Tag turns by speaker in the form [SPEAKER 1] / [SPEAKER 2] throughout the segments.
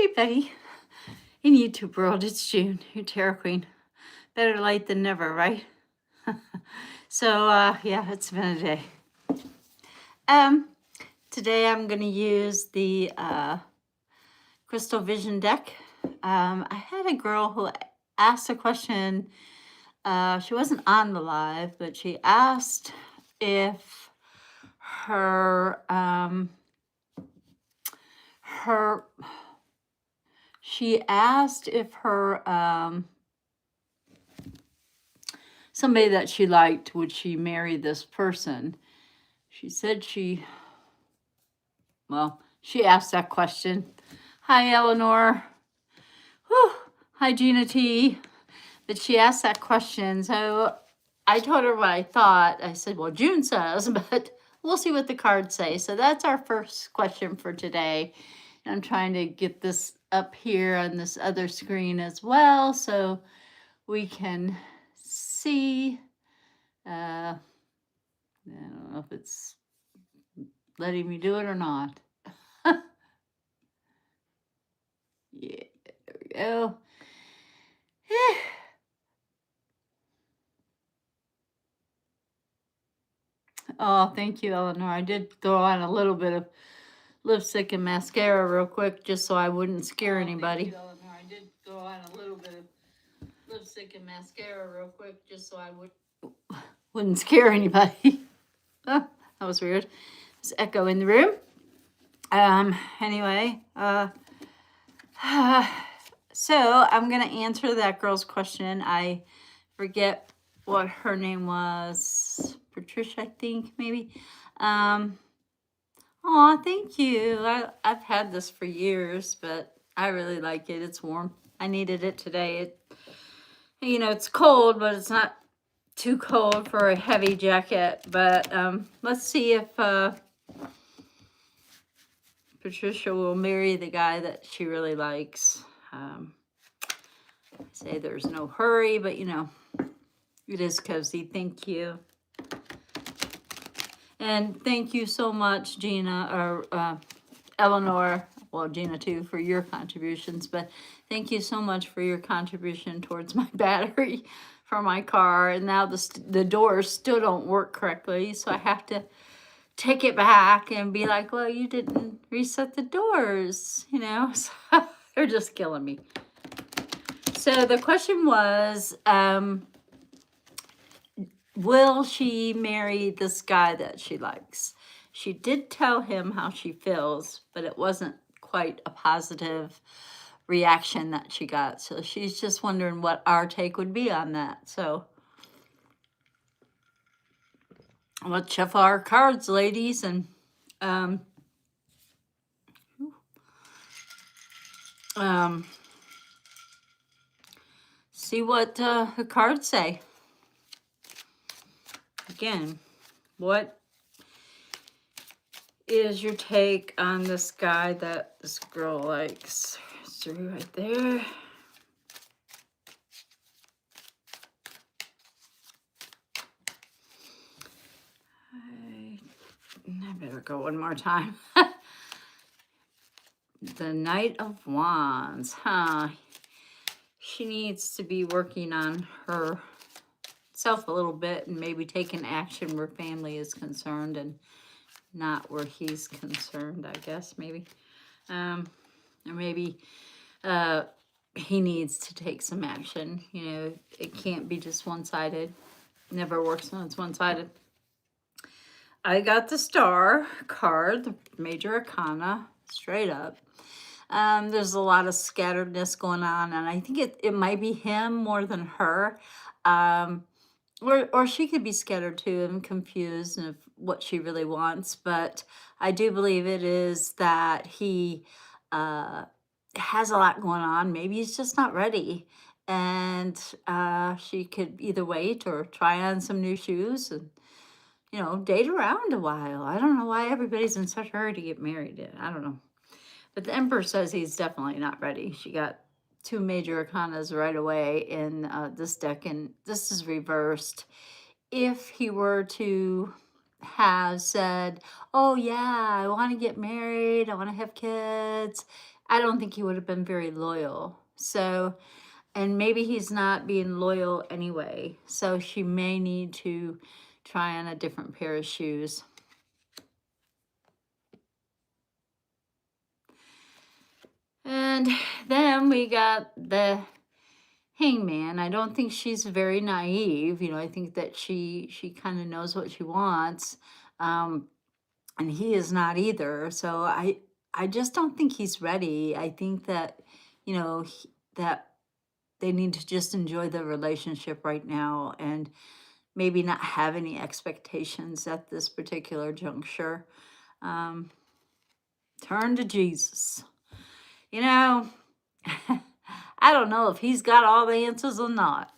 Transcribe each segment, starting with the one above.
[SPEAKER 1] everybody in YouTube world. It's June, your tarot queen. Better late than never, right? So, yeah, it's been a day. Today I'm going to use the Crystal Vision deck. I had a girl who asked a question. She wasn't on the live, but she asked if her somebody that she liked, would she marry this person? She said she asked that question. Hi, Eleanor. Whew. Hi, Gina T. But she asked that question, so I told her what I thought. I said, well, June says, but we'll see what the cards say. So that's our first question for today. And I'm trying to get this up here on this other screen as well, so we can see. I don't know if it's letting me do it or not. Yeah, there we go. Oh, thank you, Eleanor. I did throw on a little bit of lipstick and mascara real quick just so I wouldn't scare anybody. Thank you, Eleanor. I did throw on a little bit of lipstick and mascara real quick just so I wouldn't scare anybody. Oh, that was weird. There's echo in the room. Anyway, so I'm going to answer that girl's question. I forget what her name was. Patricia, I think, maybe. Oh, thank you. I've had this for years, but I really like it. It's warm. I needed it today. It's cold, but it's not too cold for a heavy jacket. But let's see if Patricia will marry the guy that she really likes. I say there's no hurry, but it is cozy. Thank you. And thank you so much, Gina, or Eleanor, well, Gina too, for your contributions. But thank you so much for your contribution towards my battery for my car. And now the doors still don't work correctly, so I have to take it back and be like, well, you didn't reset the doors, So they're just killing me. So the question was, will she marry this guy that she likes? She did tell him how she feels, but it wasn't quite a positive reaction that she got. So she's just wondering what our take would be on that. So let's shuffle our cards, ladies, and see what the cards say. Again, what is your take on this guy that this girl likes? It's right there. I better go one more time. The Knight of Wands, She needs to be working on herself a little bit and maybe taking action where family is concerned and not where he's concerned, I guess, maybe. Or maybe he needs to take some action. It can't be just one-sided. Never works when it's one-sided. I got the Star card, the Major Arcana, straight up. There's a lot of scatteredness going on, and I think it might be him more than her. Or she could be scattered too and confused of what she really wants. But I do believe it is that he has a lot going on. Maybe he's just not ready. And she could either wait or try on some new shoes and, date around a while. I don't know why everybody's in such a hurry to get married. I don't know. But the Emperor says he's definitely not ready. She got 2 Major Arcanas right away in this deck, and this is reversed. If he were to have said, oh yeah, I want to get married, I want to have kids, I don't think he would have been very loyal. So, and maybe he's not being loyal anyway. So she may need to try on a different pair of shoes. And then we got the Hangman. I don't think she's very naive. I think that she kind of knows what she wants. Um, and he is not either. So I just don't think he's ready. I think that, that they need to just enjoy the relationship right now and maybe not have any expectations at this particular juncture. Um, turn to Jesus. I don't know if he's got all the answers or not.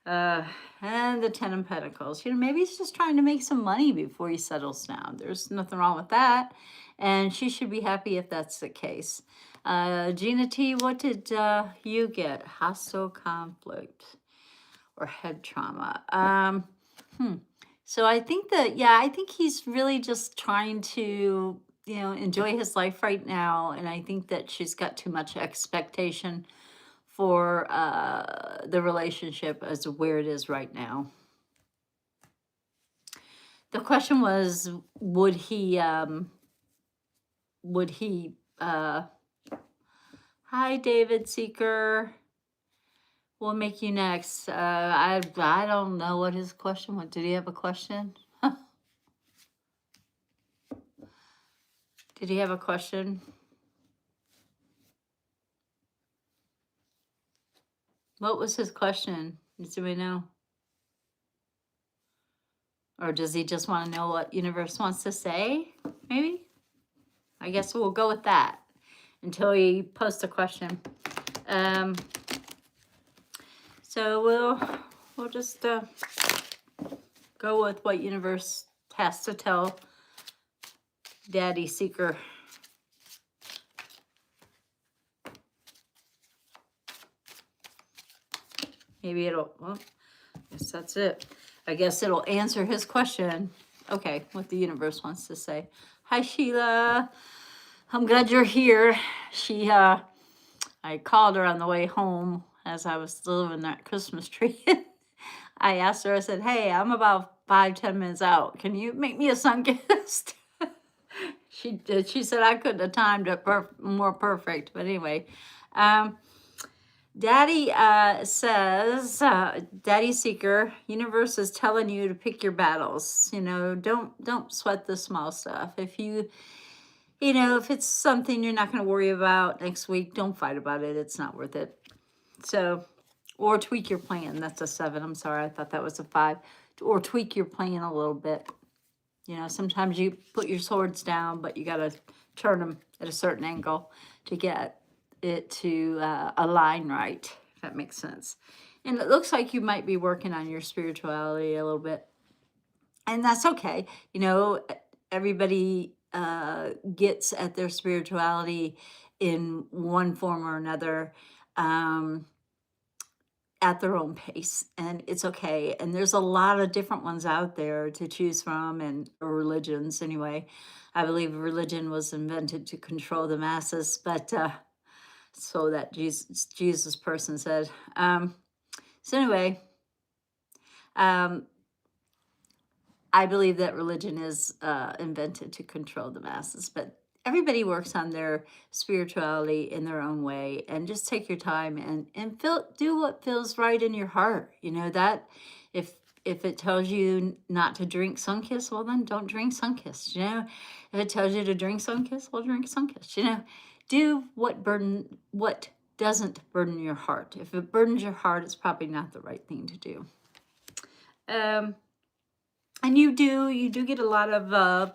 [SPEAKER 1] And the Ten of Pentacles. Maybe he's just trying to make some money before he settles down. There's nothing wrong with that. And she should be happy if that's the case. Gina T, what did you get? Hostile conflict or head trauma. So I think I think he's really just trying to, enjoy his life right now. And I think that she's got too much expectation for the relationship as where it is right now. The question was, would he, hi, David Seeker. We'll make you next. I don't know what his question was. Did he have a question? Did he have a question? What was his question? Do we know? Or does he just want to know what universe wants to say? Maybe? I guess we'll go with that until he posts a question. So we'll just go with what universe has to tell Daddy Seeker. Maybe it'll, well, I guess that's it. I guess it'll answer his question. Okay, what the universe wants to say. Hi, Sheila. I'm glad you're here. I called her on the way home as I was delivering that Christmas tree. I asked her, I said, hey, I'm about 5-10 minutes out. Can you make me a sun-kissed? She said I couldn't have timed it more perfect. But anyway, Daddy says, Daddy Seeker, universe is telling you to pick your battles. Don't sweat the small stuff. If if it's something you're not going to worry about next week, don't fight about it. It's not worth it. So, or tweak your plan. That's a 7. I'm sorry. I thought that was a 5. Or tweak your plan a little bit. Sometimes you put your swords down, but you got to turn them at a certain angle to get it to align right, if that makes sense. And it looks like you might be working on your spirituality a little bit. And that's okay. Everybody gets at their spirituality in one form or another. At their own pace, and it's okay. And there's a lot of different ones out there to choose from, and or religions anyway. I believe religion was invented to control the masses, but so that Jesus person said. So anyway, I believe that religion is invented to control the masses, but everybody works on their spirituality in their own way, and just take your time and do what feels right in your heart. That if it tells you not to drink Sunkist, well then don't drink Sunkist. If it tells you to drink Sunkist, well drink Sunkist. Do what doesn't burden your heart. If it burdens your heart, it's probably not the right thing to do. And you do get a lot of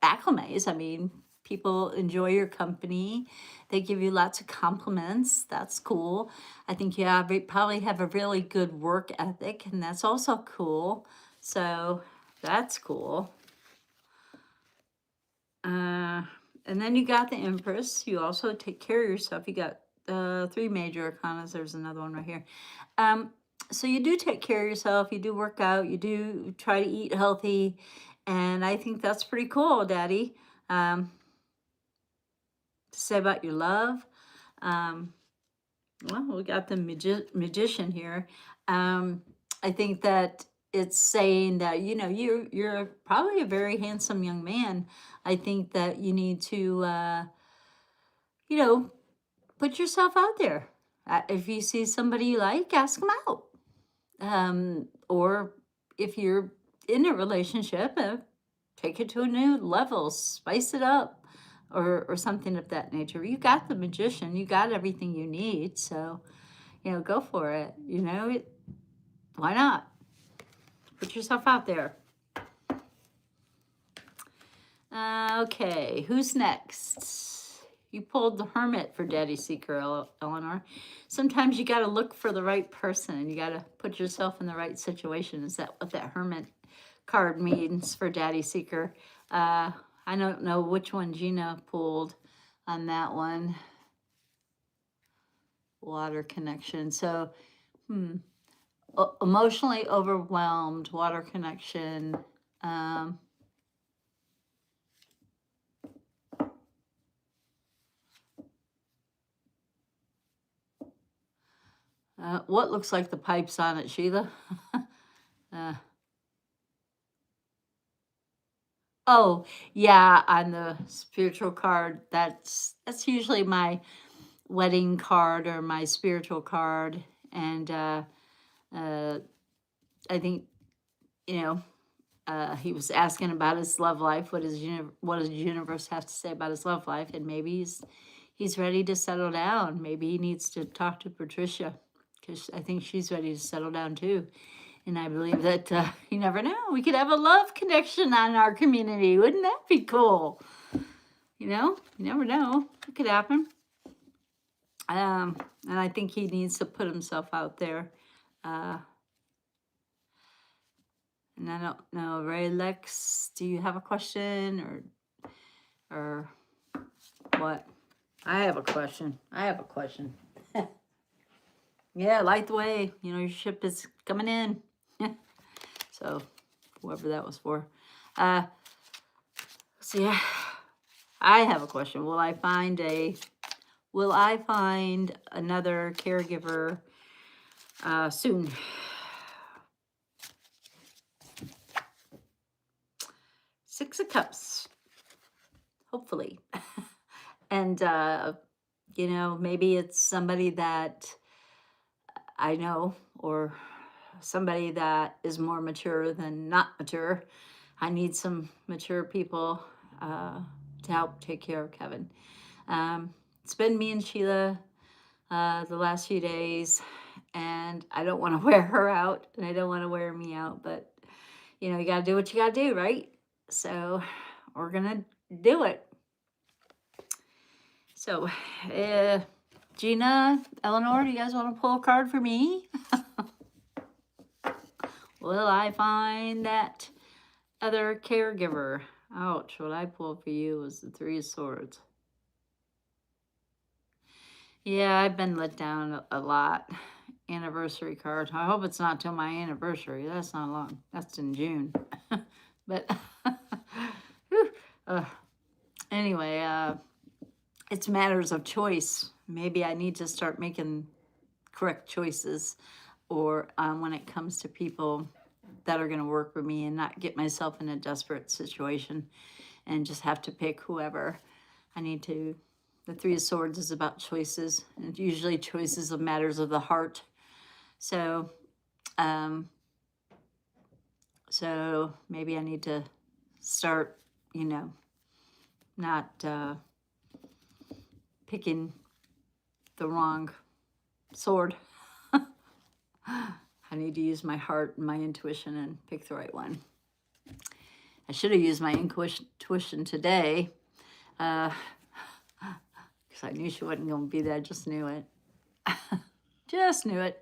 [SPEAKER 1] acclimates. I mean, people enjoy your company. They give you lots of compliments. That's cool. I think you probably have a really good work ethic, and that's also cool. So that's cool. And then you got the Empress. You also take care of yourself. You got 3 major arcanas. There's another one right here. So you do take care of yourself. You do work out. You do try to eat healthy. And I think that's pretty cool, Daddy. to say about your love. Um, well, we got the magician here. I think that it's saying that, you know, you're probably a very handsome young man. I think that you need to, you know, put yourself out there. If you see somebody you like, ask them out. Or if you're in a relationship, take it to a new level, spice it up, or something of that nature. You got the magician, you got everything you need, so you know, go for it. You know, why not? Put yourself out there. Okay, who's next? You pulled the Hermit for Daddy Seeker, Eleanor. Sometimes you got to look for the right person. You got to put yourself in the right situation. Is that what that Hermit card means for Daddy Seeker? I don't know which one Gina pulled on that one. Water connection. So, emotionally overwhelmed, water connection. What looks like the pipes on it, Sheila? Oh, yeah, on the spiritual card, that's usually my wedding card or my spiritual card. And I think, you know, he was asking about his love life. What does the universe have to say about his love life? And maybe he's ready to settle down. Maybe he needs to talk to Patricia, because I think she's ready to settle down too. And I believe that you never know. We could have a love connection on our community. Wouldn't that be cool? You know, you never know. It could happen. And I think he needs to put himself out there. And I don't know, Ray Lex, do you have a question or what? I have a question. Yeah, light the way. You know, your ship is coming in. So, whoever that was for. So yeah, I have a question. Will I find another caregiver soon? Six of Cups, hopefully. And you know, maybe it's somebody that I know, or somebody that is more mature than not mature. I need some mature people to help take care of Kevin. It's been me and Sheila the last few days, and I don't want to wear her out, and I don't want to wear me out, but you know, you got to do what you got to do, right? So we're going to do it. So, Gina, Eleanor, do you guys want to pull a card for me? Will I find that other caregiver? Ouch, what I pulled for you was the Three of Swords. Yeah, I've been let down a lot. Anniversary card. I hope it's not till my anniversary. That's not long. That's in June. But anyway, it's matters of choice. Maybe I need to start making correct choices, or when it comes to people that are going to work with me, and not get myself in a desperate situation and just have to pick whoever. I need to. The Three of Swords is about choices, and usually choices of matters of the heart. So, so maybe I need to start, you know, not picking the wrong sword. I need to use my heart and my intuition and pick the right one. I should have used my intuition today, because I knew she wasn't going to be there. I just knew it. Just knew it.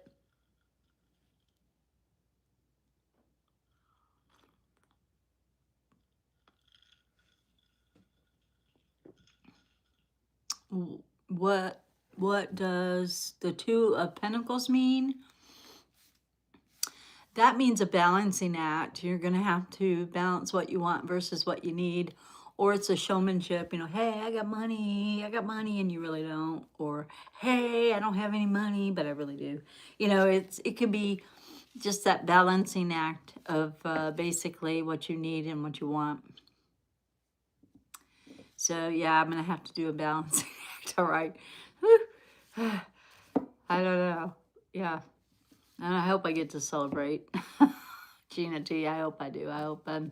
[SPEAKER 1] What does the Two of Pentacles mean? That means a balancing act. You're going to have to balance what you want versus what you need, or it's a showmanship, you know, hey, I got money, and you really don't. Or, hey, I don't have any money, but I really do. You know, it could be just that balancing act of basically what you need and what you want. So, yeah, I'm going to have to do a balancing act, all right. I don't know. Yeah. And I hope I get to celebrate. Gina T, I hope I do. I hope I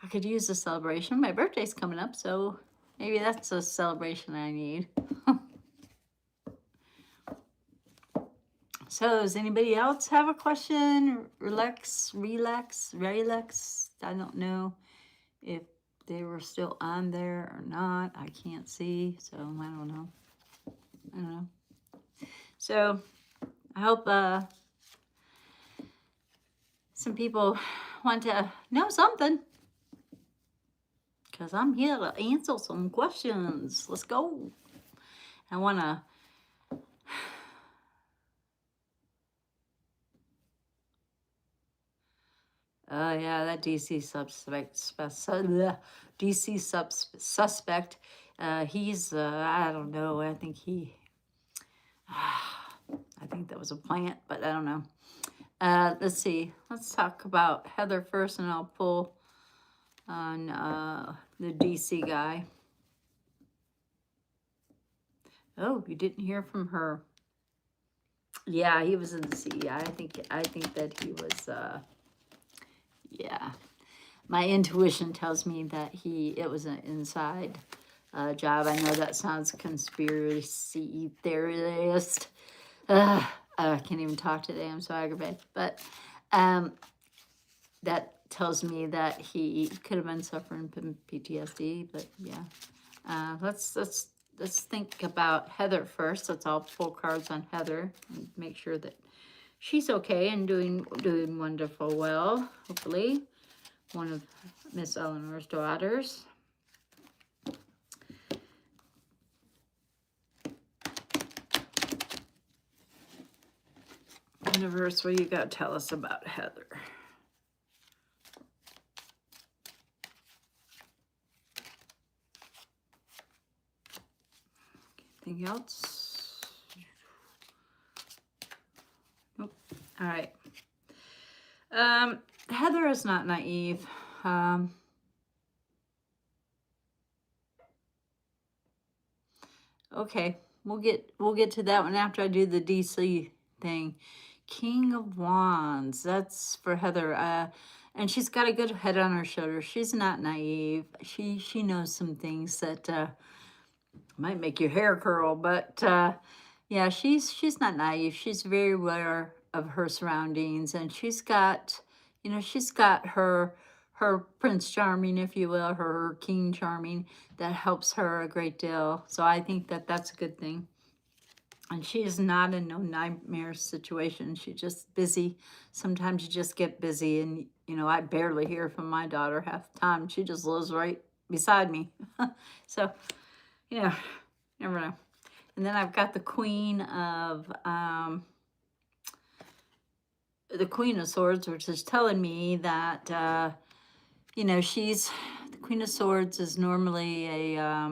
[SPEAKER 1] could use a celebration. My birthday's coming up, so maybe that's a celebration I need. So, does anybody else have a question? Relax. I don't know if they were still on there or not. I can't see, so I don't know. So, I hope some people want to know something, because I'm here to answer some questions. Let's go. I want to... yeah, that DC suspect. He's, I don't know. I think I think that was a plant, but I don't know. Let's see. Let's talk about Heather first, and I'll pull on the DC guy. Oh, you didn't hear from her. Yeah, he was in the CEI. I think that he was. Yeah, my intuition tells me that it was an inside job. I know that sounds conspiracy theorist. I can't even talk today. I'm so aggravated. But that tells me that he could have been suffering from PTSD. But yeah, let's think about Heather first. Let's all pull cards on Heather and make sure that she's okay and doing wonderful. Well, hopefully, one of Miss Eleanor's daughters. Universe, what you got to tell us about Heather? Anything else? Nope. All right. Heather is not naive. Okay, we'll get to that one after I do the DC thing. King of Wands. That's for Heather. And she's got a good head on her shoulders. She's not naive. She knows some things that might make your hair curl, but yeah, she's not naive. She's very aware of her surroundings, and she's got her Prince Charming, if you will, her King Charming, that helps her a great deal. So I think that that's a good thing. And she is not in no nightmare situation. She's just busy. Sometimes you just get busy, and I barely hear from my daughter half the time. She just lives right beside me. So, never know. And then I've got the Queen of Swords, which is telling me that she's the Queen of Swords is normally a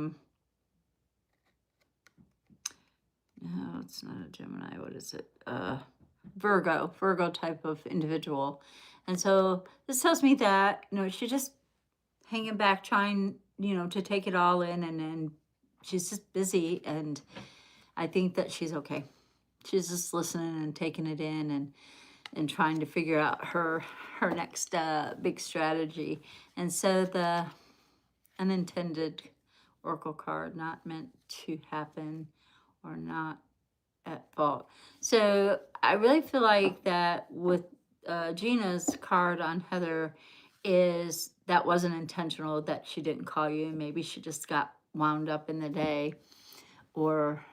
[SPEAKER 1] no, it's not a Gemini. What is it? Virgo type of individual. And so this tells me that she's just hanging back, trying to take it all in, and then she's just busy, and I think that she's okay. She's just listening and taking it in, and trying to figure out her next big strategy. And so the unintended oracle card, not meant to happen or not at fault. So I really feel like that with Gina's card on Heather is that wasn't intentional, that she didn't call you. Maybe she just got wound up in the day, or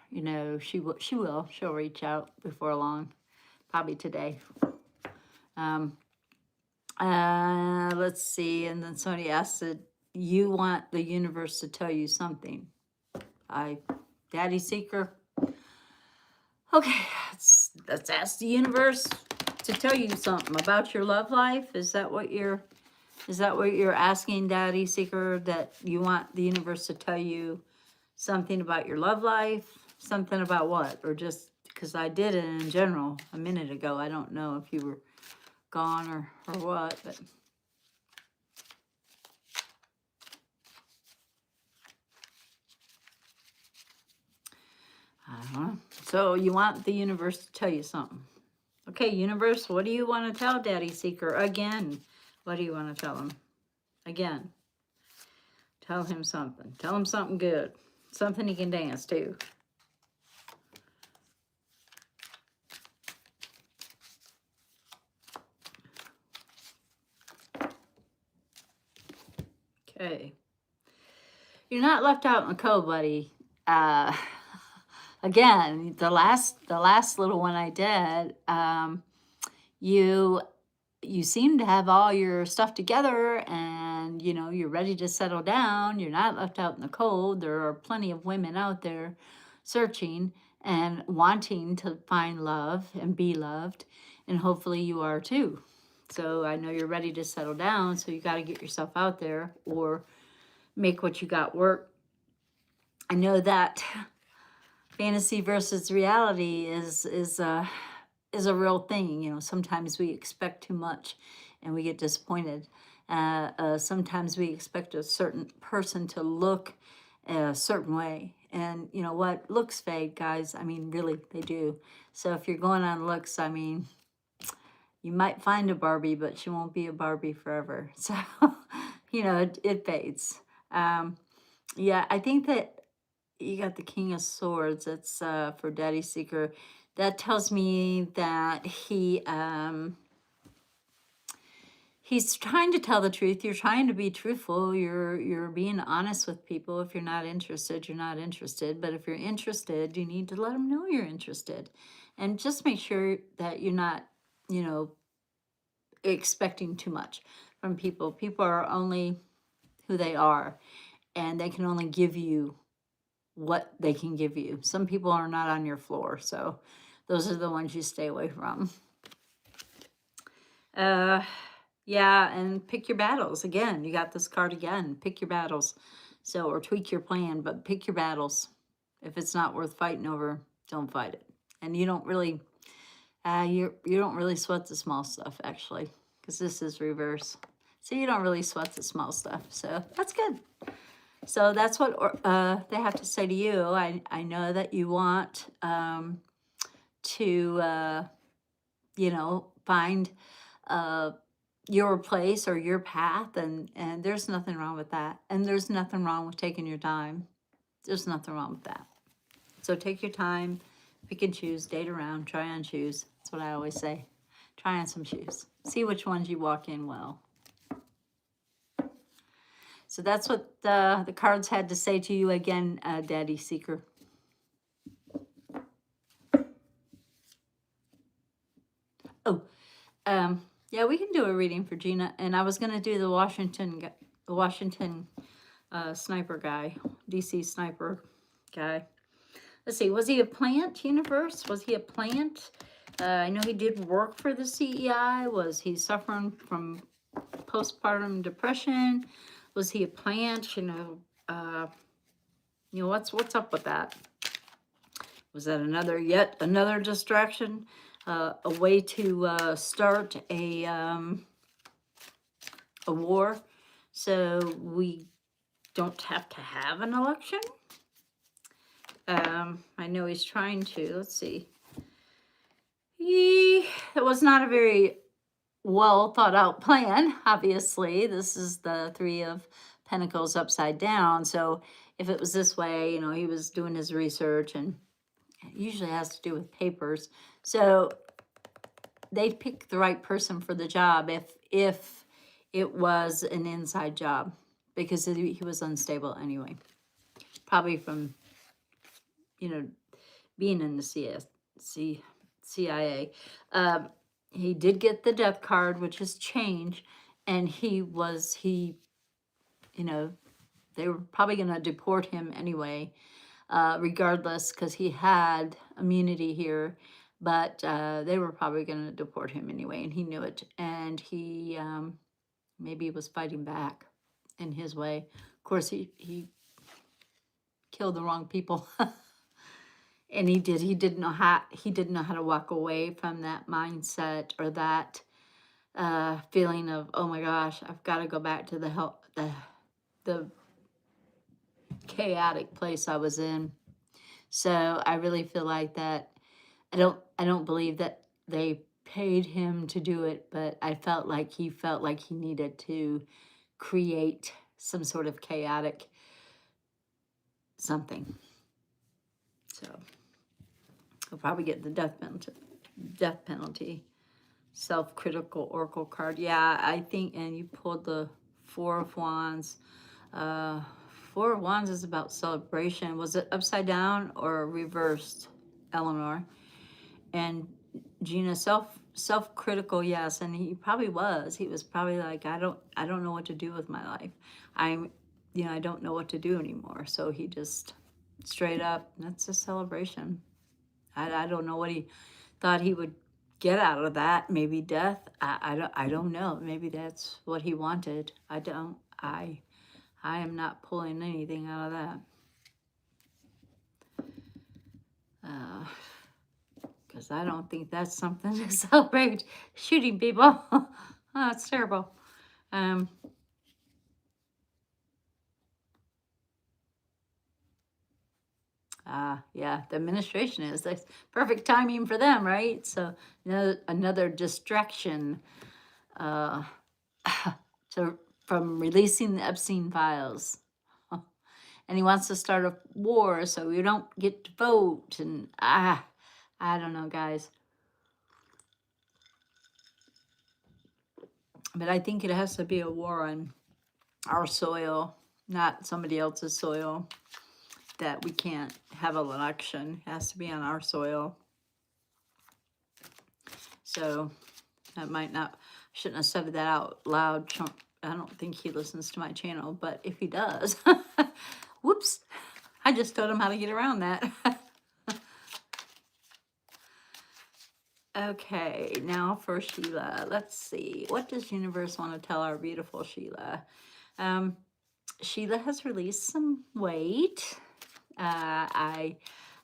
[SPEAKER 1] she'll reach out before long, probably today. Let's see. And then somebody asked, you want the universe to tell you something? Daddy Seeker. Okay, let's ask the universe to tell you something about your love life. Is that what you're Is that what you're asking, Daddy Seeker? That you want the universe to tell you something about your love life? Something about what? Or just because I did it in general a minute ago. I don't know if you were gone or what, but I don't know. So you want the universe to tell you something. Okay, universe, what do you want to tell Daddy Seeker again? What do you want to tell him? Again. Tell him something. Tell him something good. Something he can dance to. Okay. You're not left out in the cold, buddy. Again, the last little one I did, you seem to have all your stuff together, and you're ready to settle down. You're not left out in the cold. There are plenty of women out there searching and wanting to find love and be loved, and hopefully you are too. So I know you're ready to settle down, so you got to get yourself out there or make what you got work. I know that fantasy versus reality is a real thing. Sometimes we expect too much and we get disappointed. Sometimes we expect a certain person to look a certain way, and you know what, looks fade, guys. I mean, really, they do. So if you're going on looks, I mean, you might find a Barbie, but she won't be a Barbie forever. So it fades. Yeah, I think that you got the King of Swords. That's for Daddy Seeker. That tells me that he's trying to tell the truth. You're trying to be truthful. You're being honest with people. If you're not interested, you're not interested. But if you're interested, you need to let them know you're interested, and just make sure that you're not, expecting too much from people. People are only who they are, and they can only give you what they can give you. Some people are not on your floor, so those are the ones you stay away from. Yeah, and pick your battles. Again, you got this card again. Pick your battles. So, or tweak your plan, but pick your battles. If it's not worth fighting over, don't fight it. And you don't really, you don't really sweat the small stuff, actually, because this is reverse. So you don't really sweat the small stuff. So that's good. So that's what they have to say to you. I know that you want to, find your place or your path, and there's nothing wrong with that. And there's nothing wrong with taking your time. There's nothing wrong with that. So take your time, pick and choose, date around, try on shoes. That's what I always say. Try on some shoes. See which ones you walk in well. So that's what the cards had to say to you again, Daddy Seeker. Oh, yeah, we can do a reading for Gina. And I was going to do the Washington sniper guy, DC sniper guy. Let's see, was he a plant, universe? Was he a plant? I know he did work for the CEI. Was he suffering from postpartum depression? Was he a plant? What's up with that? Was that yet another distraction? A way to start a war, so we don't have to have an election? I know he's trying to. Let's see. It was not a very well thought out plan, obviously. This is the Three of Pentacles upside down. So if it was this way, he was doing his research, and it usually has to do with papers. So they'd pick the right person for the job if it was an inside job, because he was unstable anyway. Probably from, being in the CIA. He did get the death card, which is change, and they were probably going to deport him anyway, regardless, because he had immunity here, but they were probably going to deport him anyway, and he knew it, and he maybe he was fighting back in his way. Of course, he killed the wrong people. And he didn't know how to walk away from that mindset or that feeling of, oh my gosh, I've got to go back to the chaotic place I was in. So I really feel like that. I don't believe that they paid him to do it, but I felt like he needed to create some sort of chaotic something. So he'll probably get the death penalty. Death penalty. Self-critical oracle card. Yeah, I think, and you pulled the Four of Wands. Four of Wands is about celebration. Was it upside down or reversed, Eleanor? And Gina, self-critical, yes, and he probably was. He was probably like, I don't know what to do with my life. I don't know what to do anymore. So he just straight up, that's a celebration. I don't know what he thought he would get out of that. Maybe death. I don't know. Maybe that's what he wanted. I am not pulling anything out of that. Because I don't think that's something to celebrate. Shooting people. Oh, it's terrible. Yeah, the administration is. That's perfect timing for them, right? So another distraction from releasing the Epstein files. And he wants to start a war so we don't get to vote. And I don't know, guys. But I think it has to be a war on our soil, not somebody else's soil, that we can't have an election. It has to be on our soil. So that might not, shouldn't have said that out loud. Trump, I don't think he listens to my channel, but if he does, whoops, I just told him how to get around that. Okay, now for Sheila. Let's see. What does universe want to tell our beautiful Sheila? Sheila has released some weight. I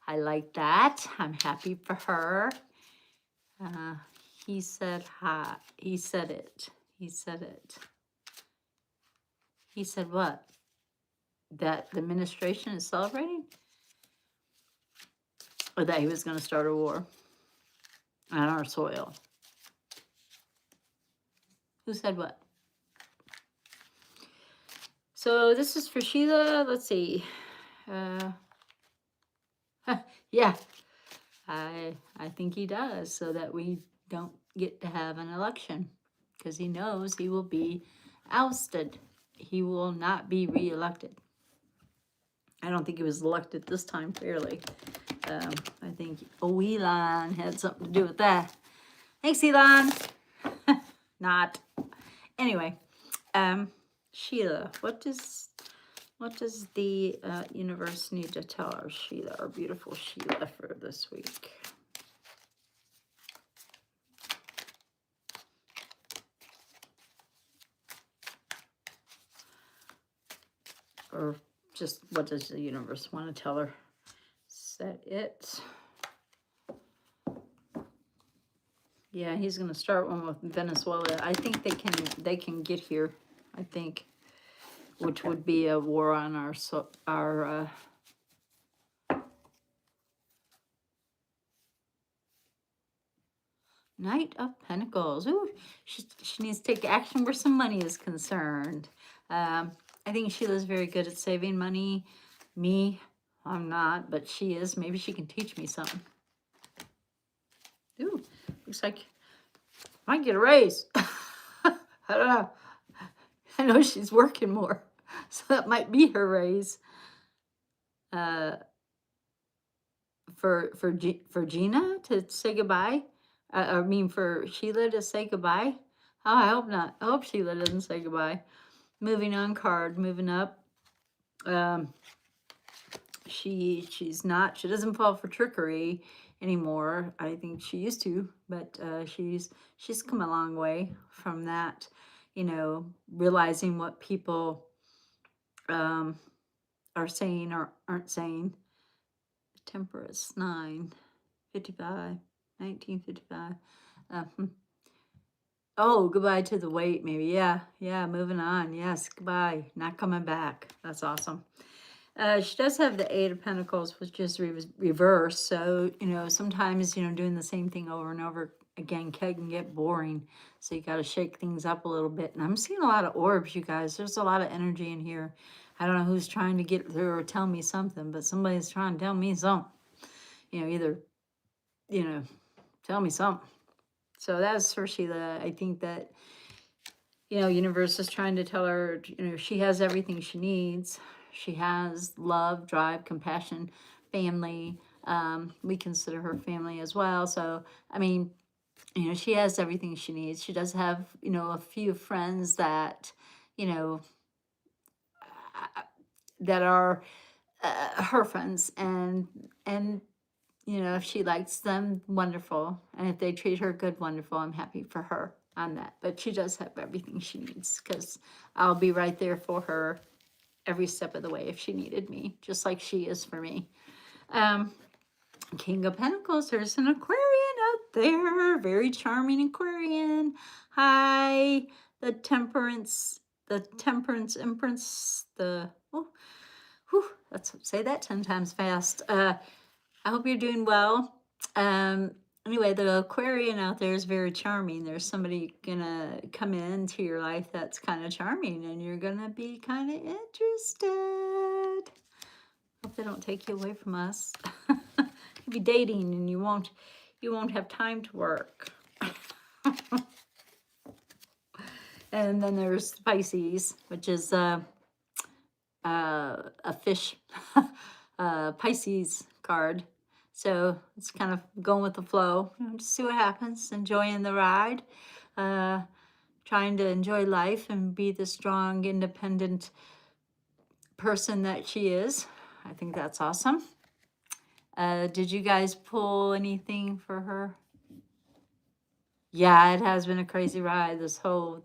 [SPEAKER 1] like that. I'm happy for her. He said hi. He said it. He said it. He said what? That the administration is celebrating? Or that he was going to start a war on our soil? Who said what? So this is for Sheila. Let's see. Yeah, I think he does, so that we don't get to have an election, because he knows he will be ousted. He will not be reelected. I don't think he was elected this time fairly. I think Elon had something to do with that. Thanks, Elon. Not. Anyway, Sheila, what does the universe need to tell our Sheila, our beautiful Sheila, for this week? Or just what does the universe want to tell her? Set it. Yeah, he's going to start one with Venezuela. I think they can get here. I think, which would be a war on our Knight of Pentacles. Ooh, she needs to take action where some money is concerned. I think Sheila's very good at saving money. Me, I'm not, but she is. Maybe she can teach me something. Ooh, looks like I might get a raise. I don't know. I know she's working more, so that might be her raise. For Gina to say goodbye. I mean, for Sheila to say goodbye. Oh, I hope not. I hope Sheila doesn't say goodbye. Moving on card, moving up. She's not. She doesn't fall for trickery anymore. I think she used to, but she's come a long way from that. realizing what people um, are saying or aren't saying. Temperance, 9:55, 19:55. Oh, goodbye to the weight, maybe. Yeah, yeah, moving on. Yes, goodbye. Not coming back. That's awesome. She does have the Eight of Pentacles, which is reversed. So, sometimes, doing the same thing over and over again can get boring. So you got to shake things up a little bit. And I'm seeing a lot of orbs, you guys. There's a lot of energy in here. I don't know who's trying to get through or tell me something, but somebody's trying to tell me something. Either, tell me something. So that's for Sheila. I think that, universe is trying to tell her, she has everything she needs. She has love, drive, compassion, family. We consider her family as well. So, I mean, she has everything she needs. She does have, a few friends that, you know, that are her friends, and if she likes them, wonderful. And if they treat her good, wonderful. I'm happy for her on that. But she does have everything she needs, because I'll be right there for her every step of the way if she needed me, just like she is for me. King of Pentacles, there's an Aquarian out there. Very charming Aquarian. Hi. The Temperance Empress, let's say that 10 times fast. I hope you're doing well. Anyway, the Aquarian out there is very charming. There's somebody gonna come into your life that's kind of charming, and you're gonna be kind of interested. Hope they don't take you away from us. You'll be dating, and you won't have time to work. And then there's Pisces, which is a fish Pisces card. So it's kind of going with the flow. Just see what happens. Enjoying the ride. Trying to enjoy life and be the strong, independent person that she is. I think that's awesome. Did you guys pull anything for her? Yeah, it has been a crazy ride. This whole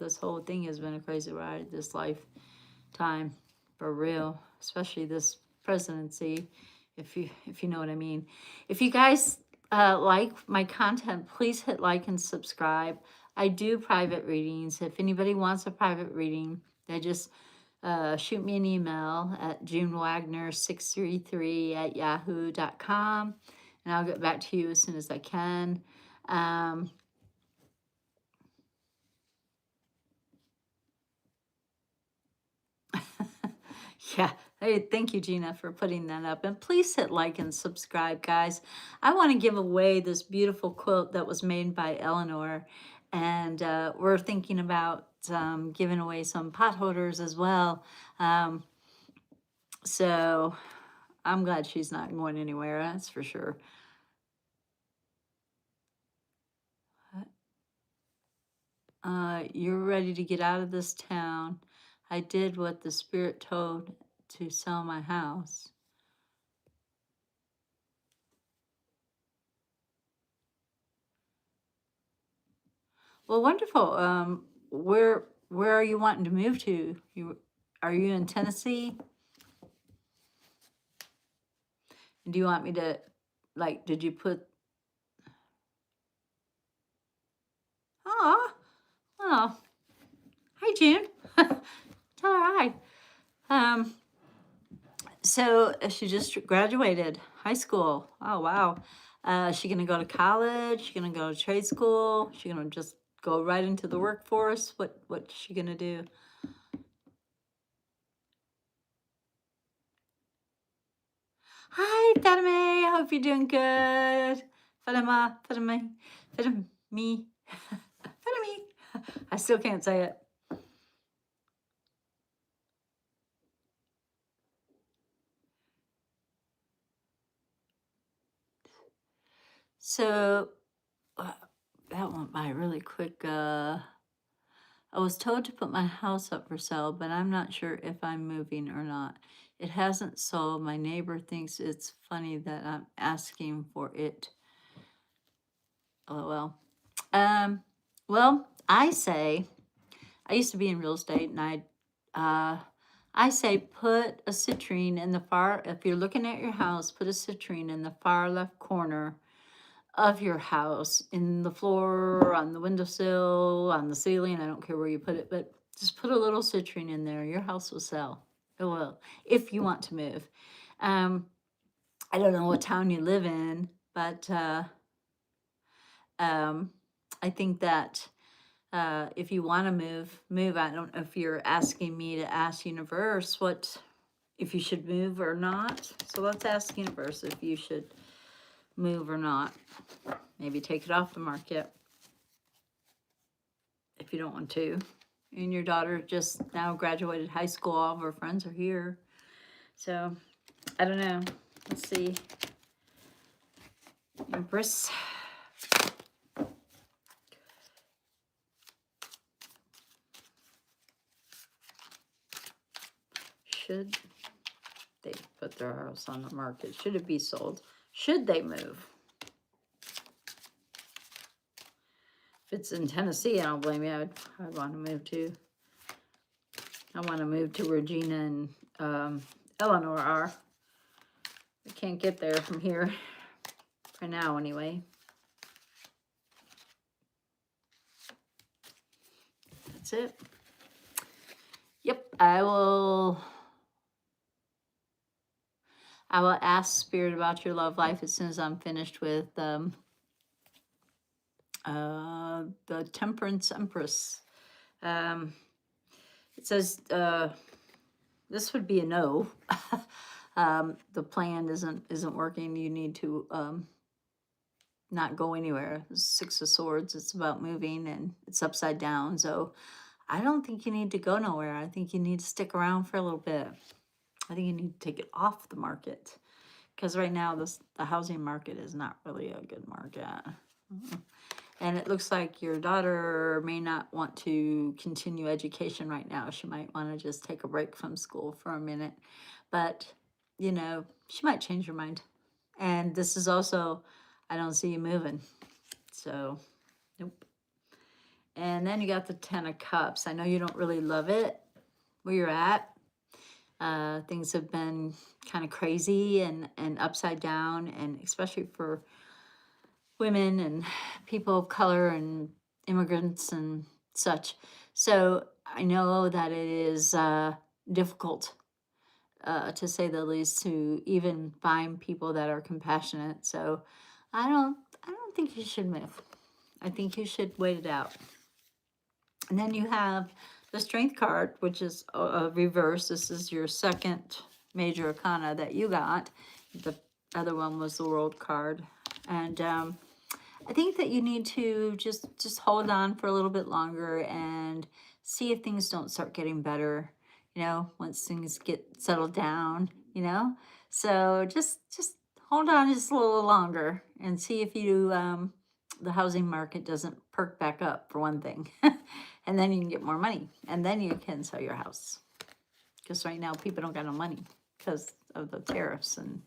[SPEAKER 1] thing has been a crazy ride. This lifetime, for real. Especially this presidency, if you know what I mean. If you guys like my content, please hit like and subscribe. I do private readings. If anybody wants a private reading, they just shoot me an email at junewagner633@yahoo.com, and I'll get back to you as soon as I can. Yeah, hey, thank you, Gina, for putting that up. And please hit like and subscribe, guys. I want to give away this beautiful quilt that was made by Eleanor. And we're thinking about giving away some pot holders as well. So I'm glad she's not going anywhere, that's for sure. You're ready to get out of this town. I did what the spirit told to sell my house. Well, wonderful. Where are you wanting to move to? Are you in Tennessee? Do you want me to, like, did you put? Oh, oh, hi, June. Tell her hi. So she just graduated high school. Oh, wow. Is she gonna go to college? She gonna go to trade school? She gonna just go right into the workforce? What's she gonna do? Hi, Fatima. I hope you're doing good. Fatima. Fatima. I still can't say it. So that went by really quick. I was told to put my house up for sale, but I'm not sure if I'm moving or not. It hasn't sold. My neighbor thinks it's funny that I'm asking for it. LOL. Well, I say I used to be in real estate, and I say put a citrine in the far, if you're looking at your house, put a citrine in the far left corner of your house, in the floor, on the windowsill, on the ceiling. I don't care where you put it, but just put a little citrine in there. Your house will sell. It will, if you want to move. I don't know what town you live in, but I think that if you want to move. I don't know if you're asking me to ask Universe if you should move or not. So let's ask Universe if you should move or not. Maybe take it off the market if you don't want to. And your daughter just now graduated high school. All of her friends are here. So I don't know. Let's see. Empress. Should they put their house on the market? Should it be sold? Should they move? If it's in Tennessee, I don't blame you. I'd want to move too. I want to move to Regina and Eleanor are. I can't get there from here. For now, anyway. That's it. Yep, I will ask Spirit about your love life as soon as I'm finished with the Temperance Empress. It says this would be a no. The plan isn't working. You need to not go anywhere. Six of Swords. It's about moving, and it's upside down. So I don't think you need to go nowhere. I think you need to stick around for a little bit. I think you need to take it off the market, because right now the housing market is not really a good market. And it looks like your daughter may not want to continue education right now. She might want to just take a break from school for a minute. But, you know, she might change her mind. And this is also, I don't see you moving. So, nope. And then you got the Ten of Cups. I know you don't really love it where you're at. Things have been kind of crazy and upside down, and especially for women and people of color and immigrants and such. So I know that it is difficult, to say the least, to even find people that are compassionate. So I don't think you should move. I think you should wait it out. And then you have the Strength card, which is a reverse. This is your second major arcana that you got. The other one was the World card. And I think that you need to just hold on for a little bit longer and see if things don't start getting better, you know, once things get settled down, you know. So just hold on just a little longer and see if you the housing market doesn't perk back up, for one thing. And then you can get more money, and then you can sell your house, because right now people don't got no money because of the tariffs and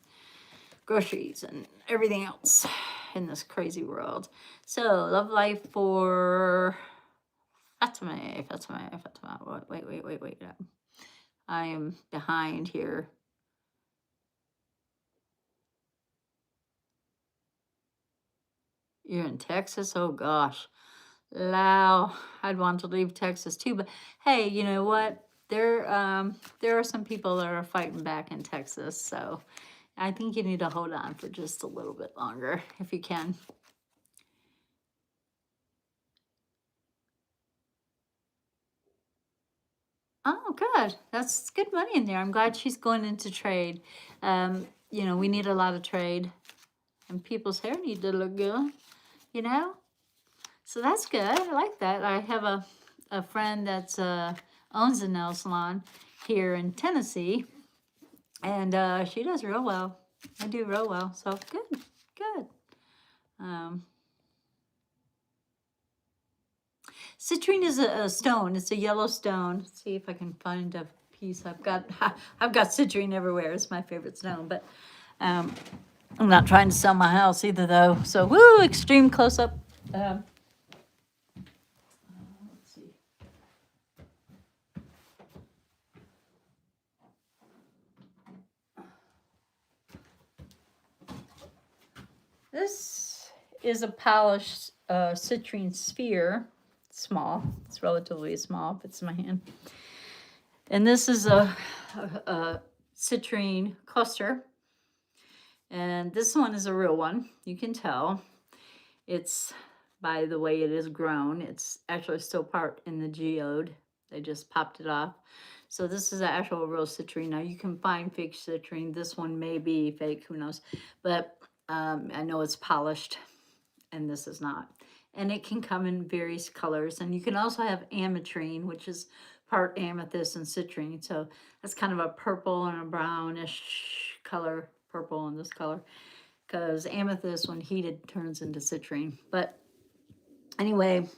[SPEAKER 1] groceries and everything else in this crazy world. So love life for Fatima. Wait. I am behind here. You're in Texas? Oh gosh. Wow, I'd want to leave Texas too, but hey, you know what? There are some people that are fighting back in Texas, so I think you need to hold on for just a little bit longer if you can. Oh, good. That's good money in there. I'm glad she's going into trade. You know, we need a lot of trade, and people's hair need to look good, you know? So that's good. I like that. I have a friend that's owns a nail salon here in Tennessee, and she does real well. I do real well. So good. Citrine is a stone. It's a yellow stone. Let's see if I can find a piece. I've got citrine everywhere. It's my favorite stone, but I'm not trying to sell my house either, though. So woo, extreme close up. Let's see. This is a polished citrine sphere. Small. It's relatively small. Fits in my hand. And this is a citrine cluster. And this one is a real one. You can tell. It's, by the way it is grown, it's actually still part in the geode. They just popped it off. So this is an actual real citrine. Now you can find fake citrine. This one may be fake, who knows. But I know it's polished and this is not. And it can come in various colors. And you can also have ametrine, which is part amethyst and citrine. So that's kind of a purple and a brownish color, purple in this color. Because amethyst, when heated, turns into citrine. But anyway,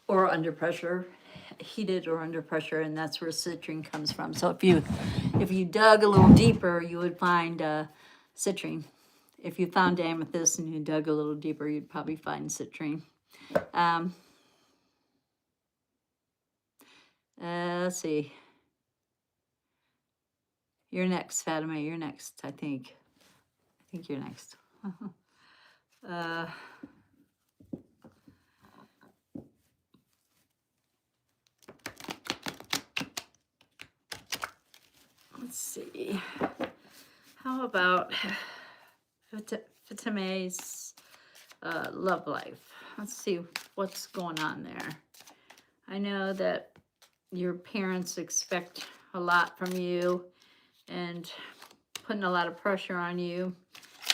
[SPEAKER 1] or under pressure, heated or under pressure, and that's where citrine comes from. So if you dug a little deeper, you would find citrine. If you found amethyst and you dug a little deeper, you'd probably find citrine. Let's see. You're next, Fatima. You're next, I think. I think you're next. Let's see. How about Fatima's love life? Let's see what's going on there. I know that your parents expect a lot from you and putting a lot of pressure on you.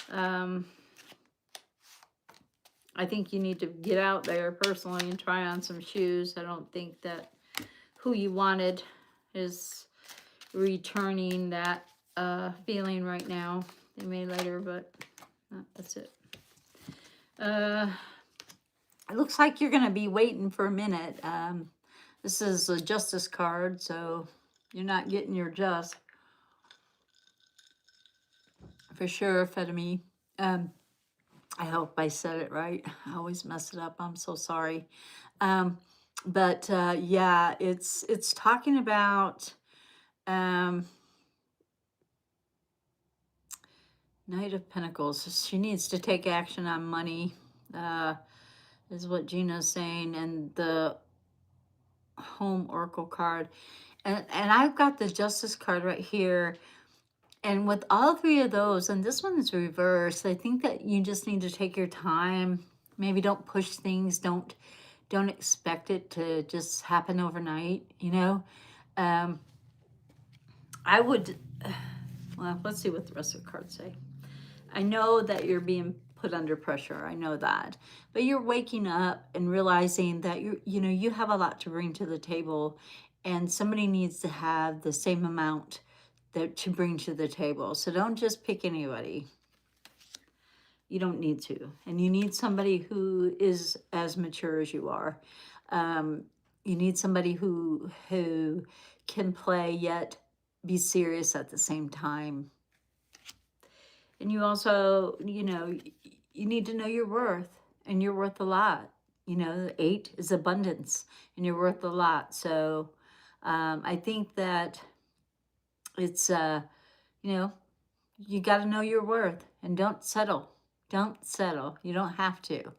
[SPEAKER 1] I think you need to get out there personally and try on some shoes. I don't think that who you wanted is returning that feeling right now. They may later, but that's it. It looks like you're going to be waiting for a minute. This is a justice card, so you're not getting your just. For sure, Fetami. I hope I said it right. I always mess it up. I'm so sorry. But yeah, it's talking about Knight of Pentacles. She needs to take action on money, is what Gina's saying, and the Home Oracle card. And I've got the Justice card right here. And with all three of those, and this one is reversed, I think that you just need to take your time. Maybe don't push things. Don't expect it to just happen overnight, you know. I would, well, let's see what the rest of the cards say. I know that you're being put under pressure. I know that. But you're waking up and realizing that you have a lot to bring to the table, and somebody needs to have the same amount to bring to the table. So don't just pick anybody. You don't need to. And you need somebody who is as mature as you are. You need somebody who can play yet be serious at the same time. And you also, you need to know your worth, and you're worth a lot. The 8 is abundance, and you're worth a lot. So I think that it's, you got to know your worth, and don't settle. Don't settle. You don't have to.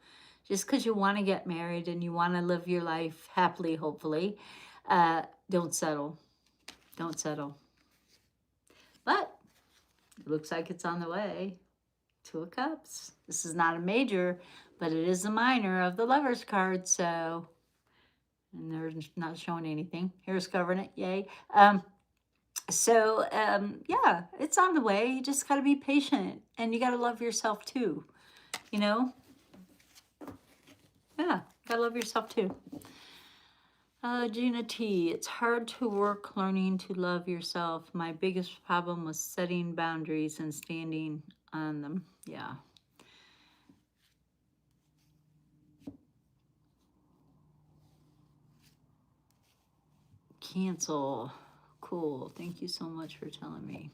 [SPEAKER 1] Just because you want to get married and you want to live your life happily, hopefully, don't settle. Don't settle. But it looks like it's on the way. 2 of Cups. This is not a major, but it is a minor of the Lovers card. So, and they're not showing anything. Here's covering it. Yay. Yeah, it's on the way. You just got to be patient, and you got to love yourself too. Yeah, got to love yourself too. Gina T, it's hard to work learning to love yourself. My biggest problem was setting boundaries and standing on them. Yeah. Cancel. Cool. Thank you so much for telling me.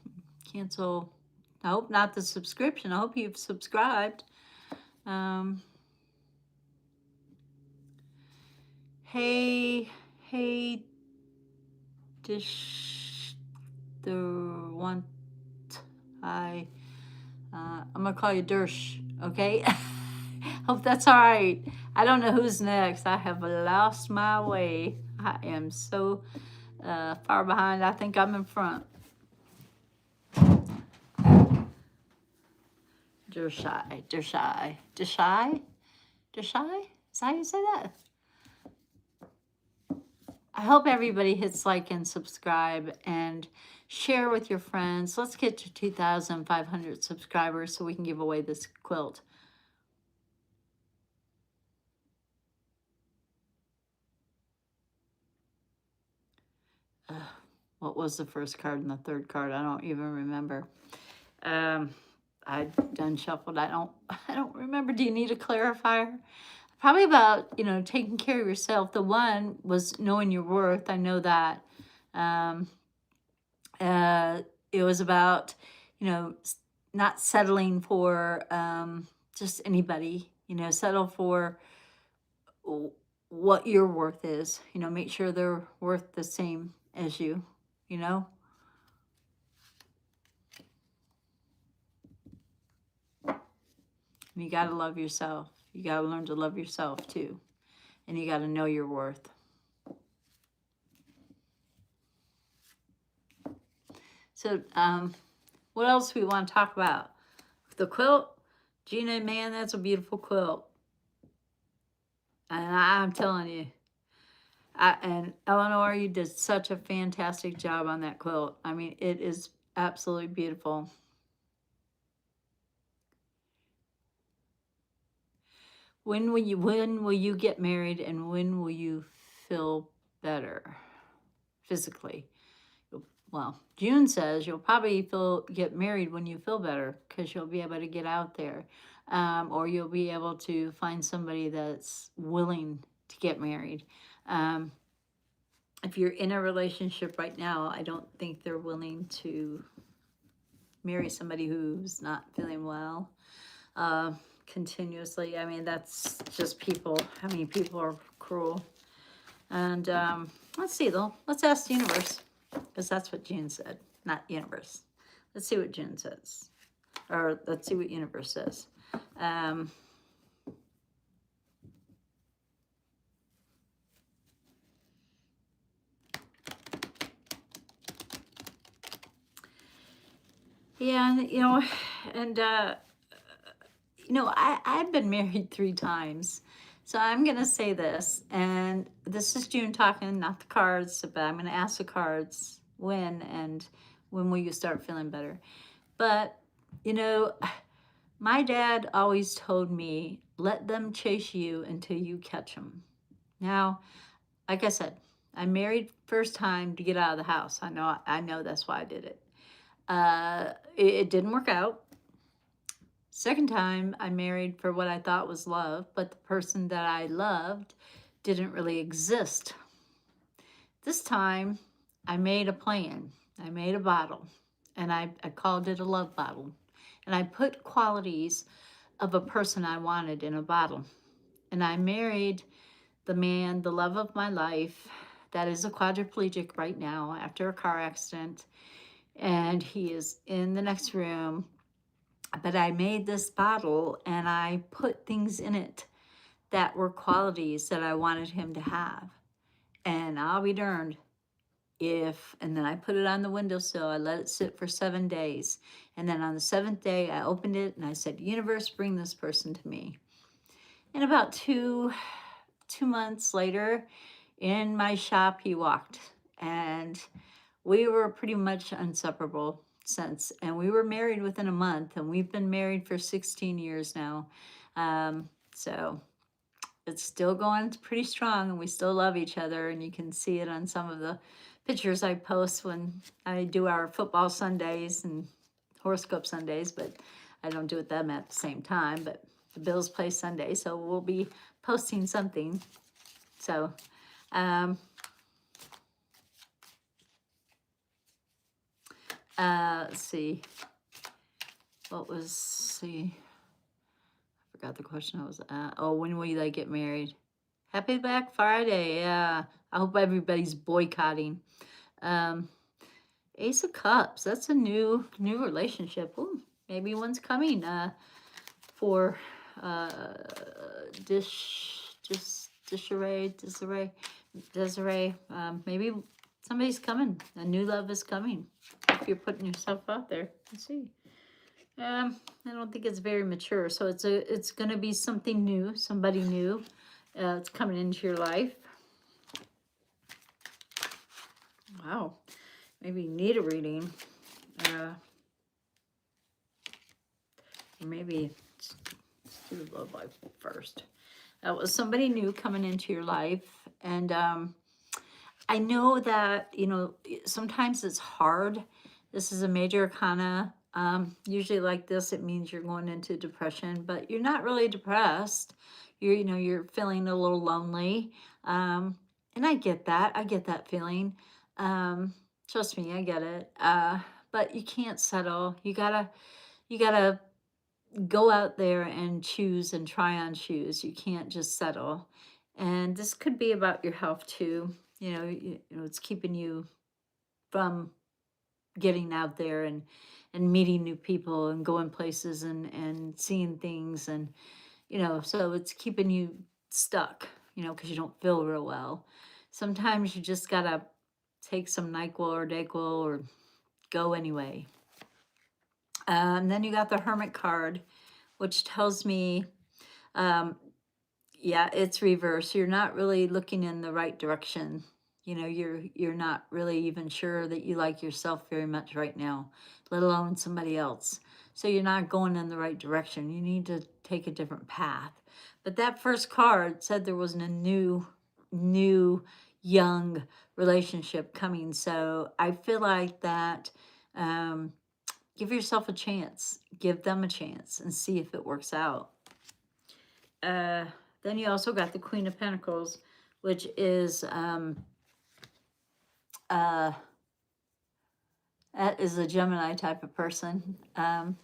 [SPEAKER 1] Cancel. I hope not the subscription. I hope you've subscribed. Hey, dish the one I I'm going to call you Dersh, okay? Hope that's all right. I don't know who's next. I have lost my way. I am so far behind. I think I'm in front. Dershai, Dershai, Dershai, Dershai? Is that how you say that? I hope everybody hits like and subscribe and share with your friends. Let's get to 2,500 subscribers so we can give away this quilt. What was the first card and the third card? I don't even remember. I've done shuffled. I don't remember. Do you need a clarifier? Probably about, taking care of yourself. The one was knowing your worth. I know that. It was about, not settling for just anybody. Settle for what your worth is. Make sure they're worth the same as you. You got to love yourself. You got to learn to love yourself too. And you got to know your worth. So, what else we want to talk about? The quilt. Gina, man, that's a beautiful quilt. And I'm telling you. And Eleanor, you did such a fantastic job on that quilt. I mean, it is absolutely beautiful. When will you get married, and when will you feel better physically? Well, June says you'll probably get married when you feel better, because you'll be able to get out there, or you'll be able to find somebody that's willing to get married. If you're in a relationship right now, I don't think they're willing to marry somebody who's not feeling well continuously. I mean, that's just people. I mean, people are cruel. And let's see, though. Let's ask the universe, because that's what June said, not universe. Let's see what June says. Or let's see what universe says. Yeah, and I've been married 3 times. So I'm going to say this, and this is June talking, not the cards, but I'm going to ask the cards when will you start feeling better. But, my dad always told me, let them chase you until you catch them. Now, like I said, I married first time to get out of the house. I know that's why I did it. It didn't work out. Second time, I married for what I thought was love, but the person that I loved didn't really exist. This time, I made a plan. I made a bottle, and I called it a love bottle. And I put qualities of a person I wanted in a bottle. And I married the man, the love of my life, that is a quadriplegic right now after a car accident. And he is in the next room. But I made this bottle, and I put things in it that were qualities that I wanted him to have. And I'll be darned and then I put it on the windowsill. I let it sit for 7 days. And then on the 7th day, I opened it and I said, universe, bring this person to me. And about two months later, in my shop, he walked. And we were pretty much inseparable since. And we were married within a month. And we've been married for 16 years now. So it's still going pretty strong. And we still love each other. And you can see it on some of the pictures I post when I do our football Sundays and horoscope Sundays. But I don't do them at the same time. But the Bills play Sunday. So we'll be posting something. So, let's see. I forgot the question I was at. Oh, when will they get married? Happy Black Friday. Yeah. I hope everybody's boycotting. Ace of Cups. That's a new relationship. Ooh, Maybe one's coming for Desiree. Maybe somebody's coming. A new love is coming. If you're putting yourself out there. Let's see. I don't think it's very mature. So it's gonna be something new, somebody new. It's coming into your life. Wow. Maybe you need a reading. Maybe let's do the love life first. That was somebody new coming into your life. And I know that, you know, sometimes it's hard. This is a major arcana. Usually like this, it means you're going into depression, but you're not really depressed. You know, you're feeling a little lonely. And I get that. I get that feeling. Trust me, I get it. But you can't settle. You gotta go out there and choose and try on shoes. You can't just settle. And this could be about your health too. You know, it's keeping you from getting out there and meeting new people and going places and seeing things. And, you know, so it's keeping you stuck, you know, because you don't feel real well. Sometimes you just gotta take some NyQuil or DayQuil or go anyway. And then you got the Hermit card, which tells me, yeah, it's reverse. You're not really looking in the right direction. You know, you're not really even sure that you like yourself very much right now, let alone somebody else. So you're not going in the right direction. You need to take a different path. But that first card said there wasn't a new young relationship coming. So I feel like that give yourself a chance, give them a chance and see if it works out. Then you also got the Queen of Pentacles, which is that is a Gemini type of person. And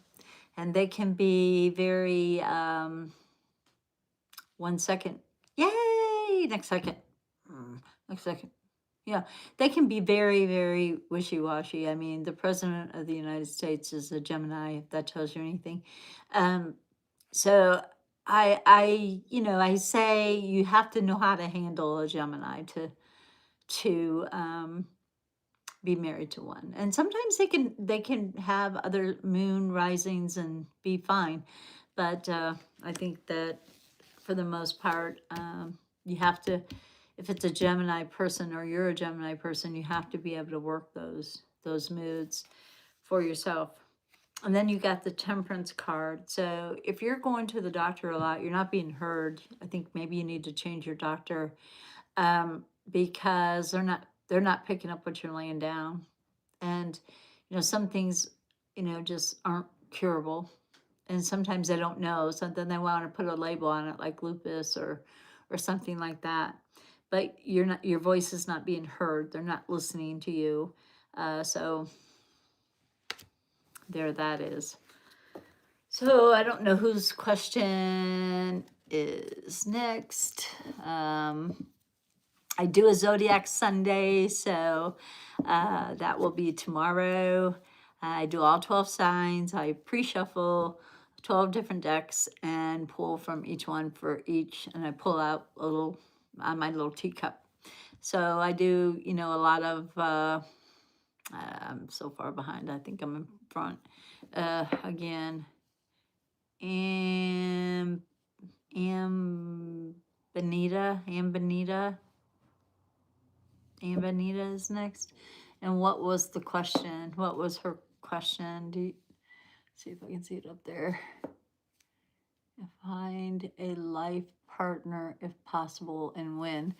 [SPEAKER 1] they can be very 1 second. Yay! Next second. Next second. Yeah, they can be very, very wishy-washy. I mean, the President of the United States is a Gemini, if that tells you anything. So you know, I say you have to know how to handle a Gemini to be married to one. And sometimes they can have other moon risings and be fine. But I think that for the most part, you have to, if it's a Gemini person or you're a Gemini person, you have to be able to work those moods for yourself. And then you got the Temperance card. So if you're going to the doctor a lot, you're not being heard. I think maybe you need to change your doctor because they're not picking up what you're laying down. And you know, some things, you know, just aren't curable. And sometimes they don't know. So then they want to put a label on it like lupus or something like that. But your voice is not being heard. They're not listening to you. So there that is. So I don't know whose question is next. I do a Zodiac Sunday, so that will be tomorrow. I do all 12 signs. I pre-shuffle 12 different decks and pull from each one for each, and I pull out a little on my little teacup. So I do, you know, a lot of, I'm so far behind, I think I'm in front. Again, Benita is next. And what was the question? What was her question? See if I can see it up there. Find a life partner if possible and when.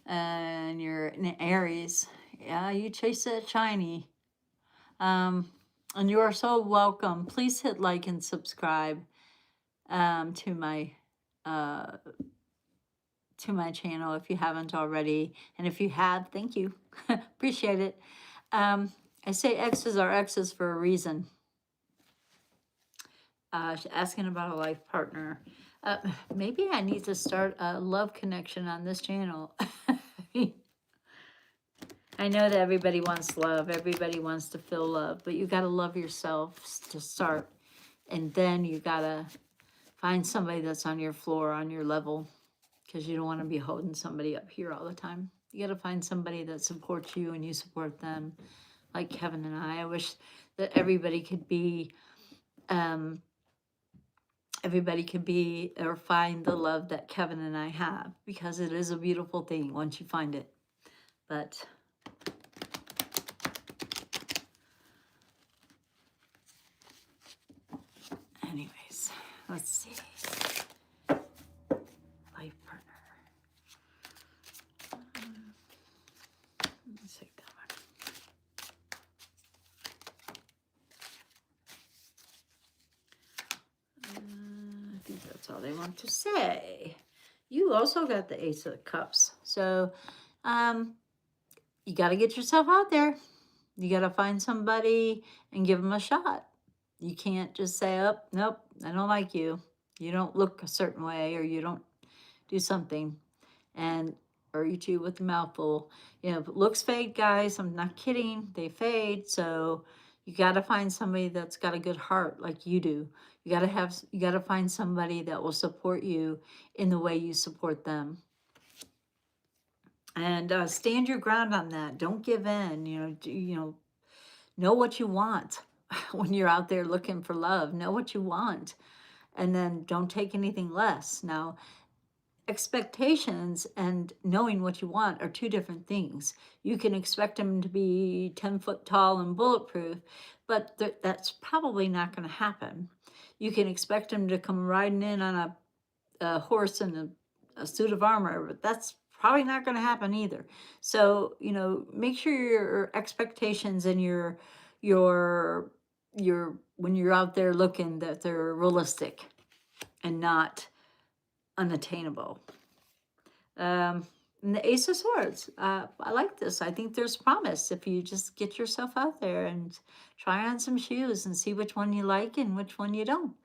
[SPEAKER 1] And you're in Aries. Yeah, you chase that shiny. And you are so welcome. Please hit like and subscribe to my channel if you haven't already. And if you have, thank you. Appreciate it. I say X's are X's for a reason. Asking about a life partner. Maybe I need to start a love connection on this channel. I know that everybody wants love. Everybody wants to feel love, but you got to love yourself to start. And then you gotta find somebody that's on your floor, on your level, because you don't want to be holding somebody up here all the time. You got to find somebody that supports you and you support them, like Kevin and I. I wish that everybody could be or find the love that Kevin and I have, because it is a beautiful thing once you find it. But anyways, let's see. Life partner. Let's take that one. I think that's all they want to say. You also got the Ace of Cups. So you got to get yourself out there. You got to find somebody and give them a shot. You can't just say, oh, nope, I don't like you. You don't look a certain way, or you don't do something. Or you chew with a mouthful. You know, looks fade, guys. I'm not kidding. They fade. So you got to find somebody that's got a good heart like you do. You got to find somebody that will support you in the way you support them. And stand your ground on that. Don't give in. Know what you want when you're out there looking for love. Know what you want, and then don't take anything less. Now, expectations and knowing what you want are two different things. You can expect them to be 10 foot tall and bulletproof, but that's probably not going to happen. You can expect them to come riding in on a horse and a suit of armor, but that's probably not going to happen either. So, make sure your expectations and your when you're out there looking, that they're realistic and not unattainable. And the Ace of Swords, I like this. I think there's promise if you just get yourself out there and try on some shoes and see which one you like and which one you don't.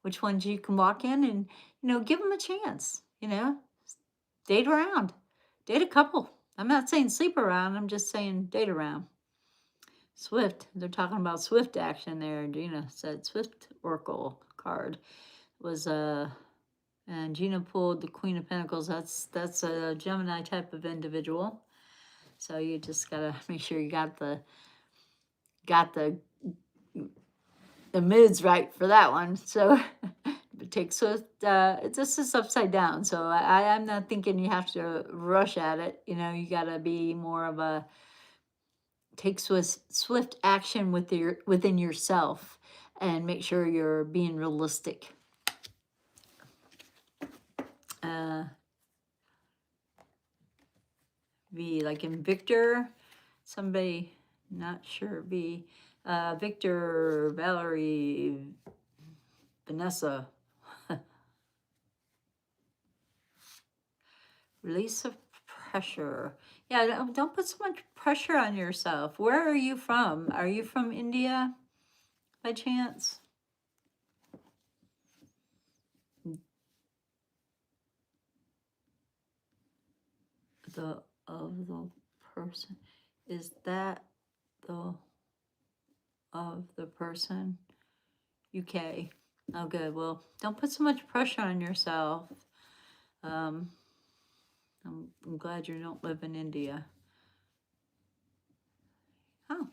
[SPEAKER 1] Which ones you can walk in and, give them a chance, date around, date a couple. I'm not saying sleep around, I'm just saying date around. Swift, they're talking about swift action there. Gina said Swift Oracle card was and Gina pulled the Queen of Pentacles. That's a Gemini type of individual. So you just gotta make sure you got the moods right for that one. So it takes this is upside down. So I'm not thinking you have to rush at it. You gotta be more of a take swift action within yourself, and make sure you're being realistic. V, like in Victor, somebody, not sure, V, Victor, Valerie, Vanessa. Release of pressure. Yeah, don't put so much pressure on yourself. Where are you from? Are you from India by chance? Of the person. Is that of the person? UK. Oh, good. Well, don't put so much pressure on yourself. I'm glad you don't live in India. Oh.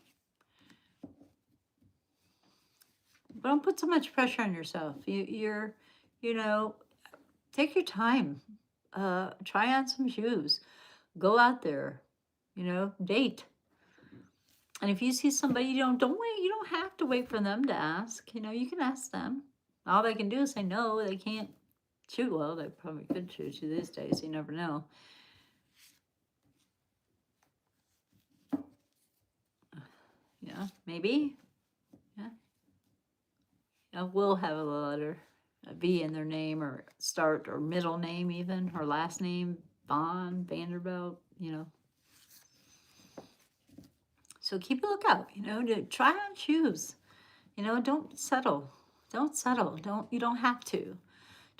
[SPEAKER 1] But don't put so much pressure on yourself. You're take your time. Try on some shoes. Go out there. Date. And if you see somebody, don't wait. You don't have to wait for them to ask. You can ask them. All they can do is say no. They can't shoot. Well, they probably could shoot you these days. You never know. Yeah, maybe. Yeah. Will have a letter, a V in their name, or start or middle name even, or last name, Bond, Vanderbilt, So keep a lookout, to try on shoes. Don't settle. Don't settle. You don't have to.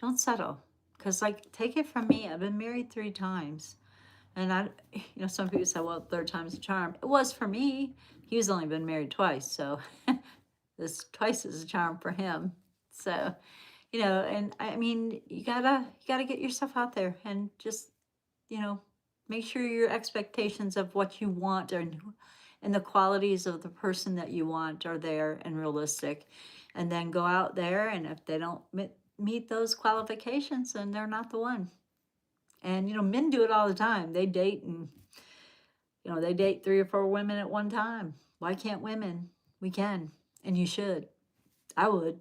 [SPEAKER 1] Don't settle. Because, take it from me, I've been married 3 times. And some people say, well, 3rd time's a charm. It was for me. He's only been married twice, so this twice is a charm for him. So, you know, and I mean, you gotta get yourself out there and just, you know, make sure your expectations of what you want and the qualities of the person that you want are there and realistic. And then go out there, and if they don't meet those qualifications, then they're not the one. And, you know, men do it all the time. They date and, you know, they date 3 or 4 women at one time. Why can't women? We can, and you should. I would.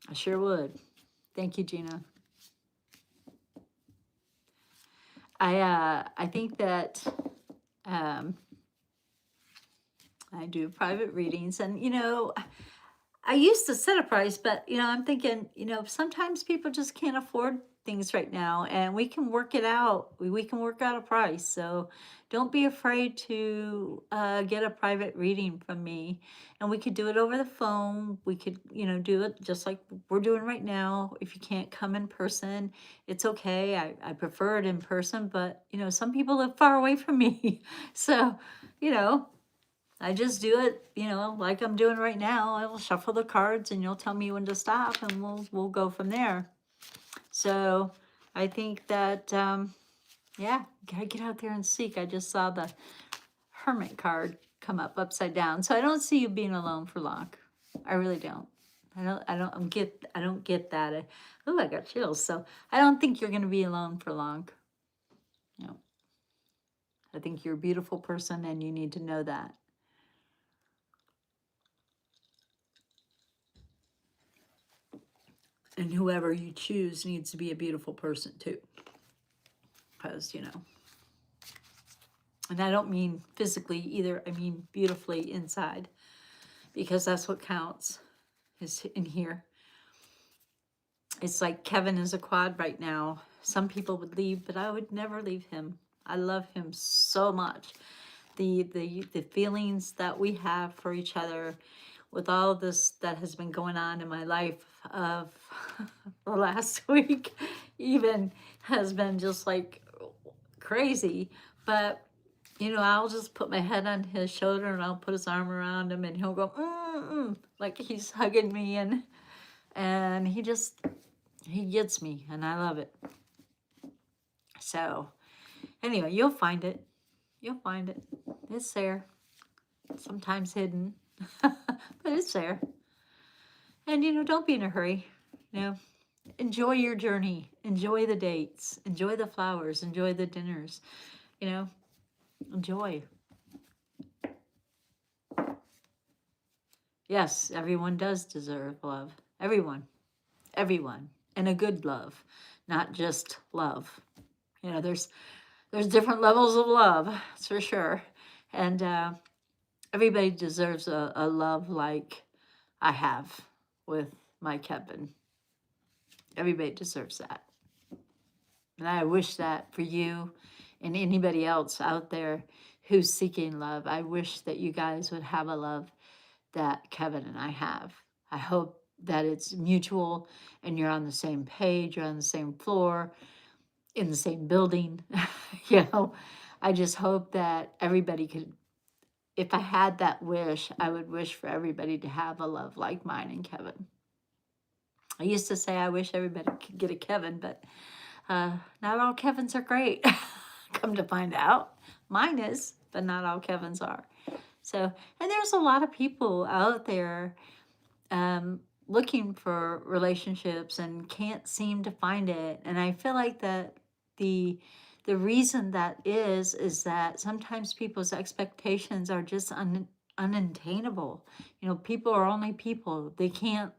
[SPEAKER 1] I sure would. Thank you, Gina. I think that um, I do private readings, and you know, I used to set a price, but you know, I'm thinking, you know, sometimes people just can't afford things right now, and we can work it out. We can work out a price. So don't be afraid to get a private reading from me, and we could do it over the phone. We could, you know, do it just like we're doing right now. If you can't come in person, it's okay. I prefer it in person, but you know, some people live far away from me, so you know. I just do it, you know, like I'm doing right now. I will shuffle the cards and you'll tell me when to stop and we'll go from there. So I think that yeah, gotta get out there and seek. I just saw the Hermit card come up upside down. So I don't see you being alone for long. I really don't. I don't get that. Oh, I got chills. So I don't think you're gonna be alone for long. You know, I think you're a beautiful person and you need to know that. And whoever you choose needs to be a beautiful person too. Because, you know, and I don't mean physically either, I mean beautifully inside, because that's what counts is in here. It's like Kevin is a quad right now. Some people would leave, but I would never leave him. I love him so much. The feelings that we have for each other with all this that has been going on in my life of the last week even has been just like crazy. But you know, I'll just put my head on his shoulder and I'll put his arm around him and he'll go like he's hugging me, and he gets me and I love it. So anyway, you'll find it. You'll find it. It's there. Sometimes hidden, but it's there. And you know, don't be in a hurry. You know, enjoy your journey. Enjoy the dates. Enjoy the flowers. Enjoy the dinners. You know, enjoy. Yes, everyone does deserve love. Everyone. Everyone. And a good love, not just love. You know, there's different levels of love, that's for sure. And everybody deserves a love like I have with my Kevin. Everybody deserves that. And I wish that for you and anybody else out there who's seeking love. I wish that you guys would have a love that Kevin and I have. I hope that it's mutual and you're on the same page, you're on the same floor, in the same building. You know, I just hope that everybody could, if I had that wish, I would wish for everybody to have a love like mine and Kevin. I used to say I wish everybody could get a Kevin, but not all Kevins are great. Come to find out, mine is, but not all Kevins are. So, and there's a lot of people out there looking for relationships and can't seem to find it. And I feel like that the the reason that is that sometimes people's expectations are just unattainable. You know, people are only people. They can't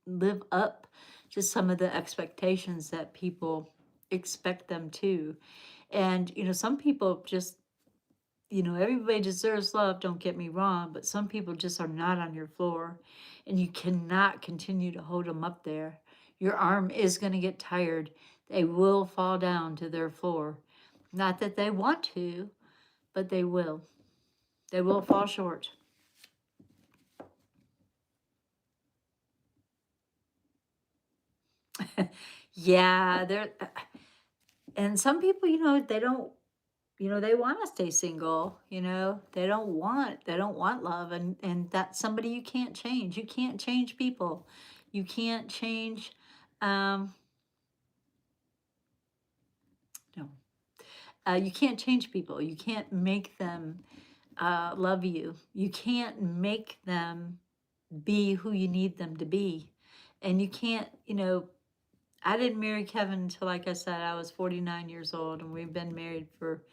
[SPEAKER 1] live up to some of the expectations that people expect them to. And you know, some people just, you know, everybody deserves love, don't get me wrong, but some people just are not on your floor and you cannot continue to hold them up there. Your arm is going to get tired. They will fall down to their floor. Not that they want to, but they will. They will fall short. Yeah, and some people, you know, they don't you know, they want to stay single, you know, they don't want love. And that's somebody you can't change. You can't change people. You can't change, um, no, you can't change people. You can't make them love you. You can't make them be who you need them to be. And you can't, you know, I didn't marry Kevin until, like I said, I was 49 years old, and we've been married for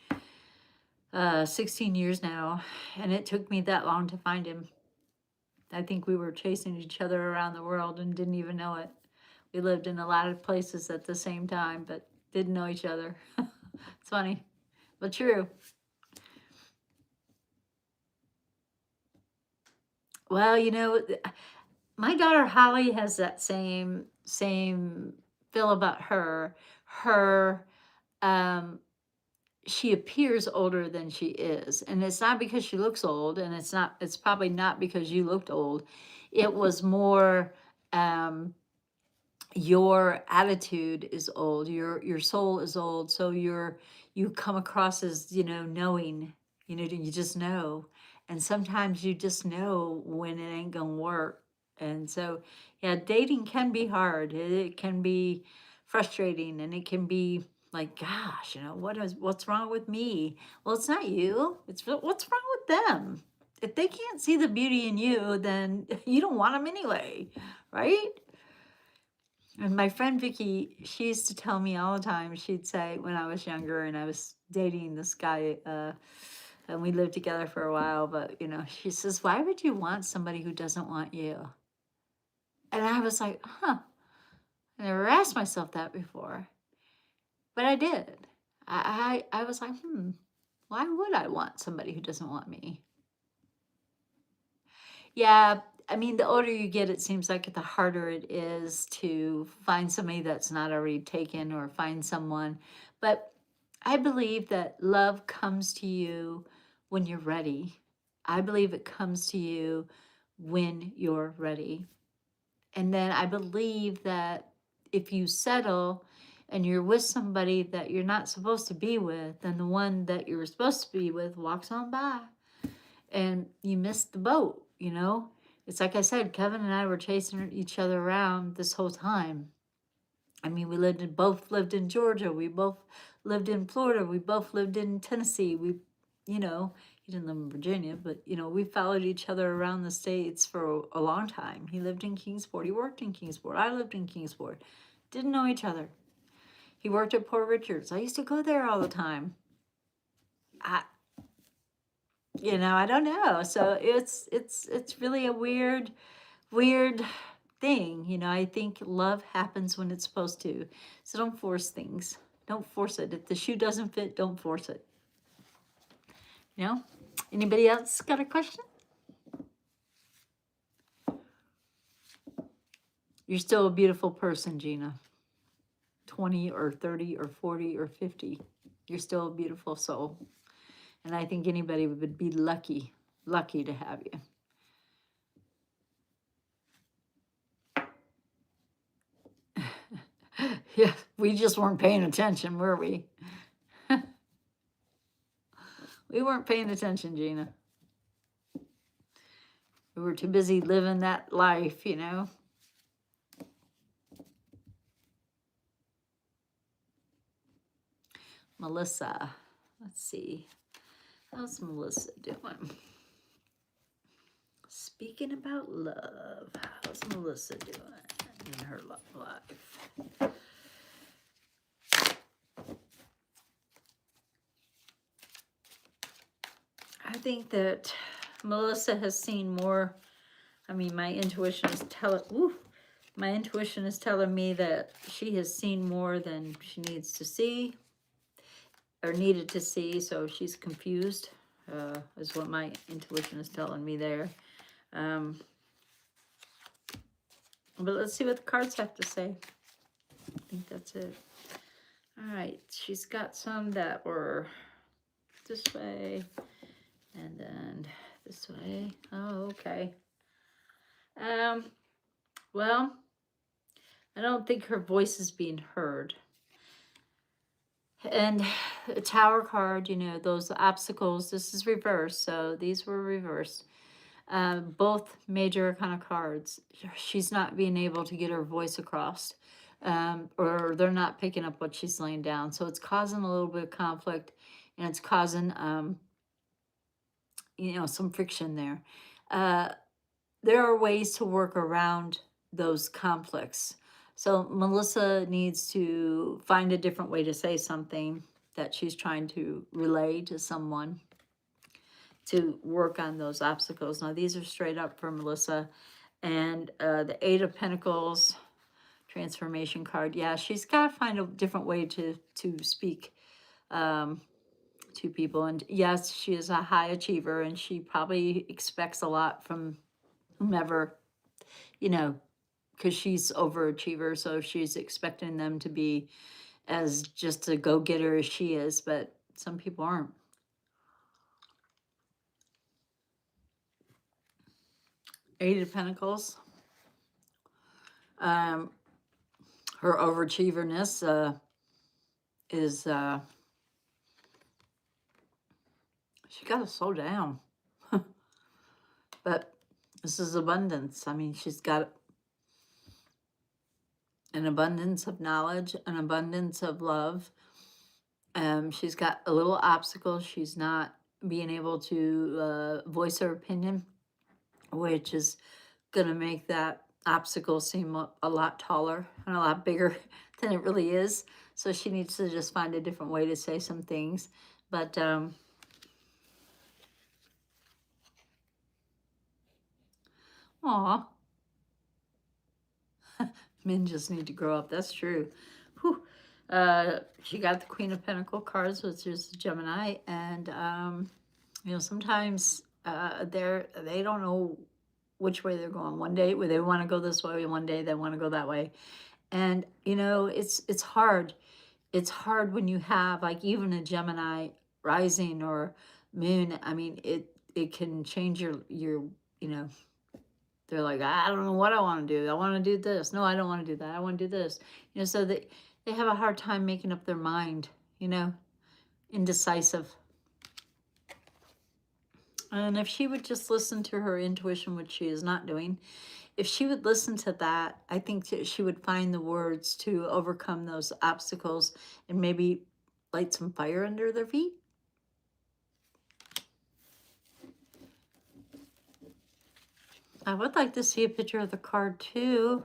[SPEAKER 1] 16 years now, and it took me that long to find him. I think we were chasing each other around the world and didn't even know it. We lived in a lot of places at the same time, but didn't know each other. It's funny, but true. Well, you know, my daughter Holly has that same feel about her. Her um she appears older than she is, and it's not because she looks old, and it's probably not because you looked old. It was more, um your attitude is old, your soul is old, so you come across as, you know, knowing, you know, you just know. And sometimes you just know when it ain't gonna work. And so, yeah, dating can be hard. It can be frustrating, and it can be like, gosh, you know, what's wrong with me? Well, it's not you. It's what's wrong with them. If they can't see the beauty in you, then you don't want them anyway, right? And my friend Vicky, she used to tell me all the time, she'd say when I was younger and I was dating this guy, and we lived together for a while, but you know, she says, why would you want somebody who doesn't want you? And I was like, huh, I never asked myself that before, but I did. I was like, why would I want somebody who doesn't want me? Yeah, I mean, the older you get, it seems like the harder it is to find somebody that's not already taken, or find someone. But I believe that love comes to you when you're ready. I believe it comes to you when you're ready. And then I believe that if you settle and you're with somebody that you're not supposed to be with, then the one that you were supposed to be with walks on by, and you missed the boat, you know? It's like I said, Kevin and I were chasing each other around this whole time. I mean, both lived in Georgia. We both lived in Florida. We both lived in Tennessee. You know, he didn't live in Virginia, but, you know, we followed each other around the States for a long time. He lived in Kingsport. He worked in Kingsport. I lived in Kingsport. Didn't know each other. He worked at Port Richards. I used to go there all the time. I, you know, I don't know. So it's really a weird thing. You know, I think love happens when it's supposed to. So don't force things. Don't force it. If the shoe doesn't fit, don't force it. You know? Anybody else got a question? You're still a beautiful person, Gina. 20 or 30 or 40 or 50. You're still a beautiful soul. And I think anybody would be lucky to have you. Yeah, we just weren't paying attention, were we? We weren't paying attention, Gina. We were too busy living that life, you know? Melissa. Let's see. How's Melissa doing? Speaking about love, how's Melissa doing in her love life? I think that Melissa has seen more. I mean, my intuition is telling me that she has seen more than she needs to see or needed to see, so she's confused, is what my intuition is telling me there. But let's see what the cards have to say. I think that's it. All right, she's got some that were this way and then this way. Oh, okay. Well, I don't think her voice is being heard. And a Tower card, you know, those obstacles, this is reversed, so these were reversed. Both major kind of cards. She's not being able to get her voice across, or they're not picking up what she's laying down. So it's causing a little bit of conflict, and it's causing, you know, some friction there. Uh, there are ways to work around those conflicts. So Melissa needs to find a different way to say something that she's trying to relay to someone to work on those obstacles. Now, these are straight up for Melissa. And the Eight of Pentacles transformation card. Yeah, she's got to find a different way to speak to people. And yes, she is a high achiever, and she probably expects a lot from whomever, you know, because she's overachiever. So she's expecting them to be as just a go-getter as she is, but some people aren't. Eight of Pentacles. Her overachieverness is she got to slow down. But this is abundance. I mean, she's got an abundance of knowledge, an abundance of love. She's got a little obstacle. She's not being able to voice her opinion, which is going to make that obstacle seem a lot taller and a lot bigger than it really is. So she needs to just find a different way to say some things. But aw, men just need to grow up. That's true. Whew. She got the Queen of Pentacle cards, which is Gemini, and you know, sometimes they don't know which way they're going. One day they want to go this way, one day they want to go that way, and you know, it's hard. It's hard when you have like even a Gemini rising or moon. I mean, it can change your you know. They're like, I don't know what I want to do. I want to do this. No, I don't want to do that. I want to do this. You know, so they have a hard time making up their mind, you know, indecisive. And if she would just listen to her intuition, which she is not doing, if she would listen to that, I think that she would find the words to overcome those obstacles and maybe light some fire under their feet. I would like to see a picture of the card too.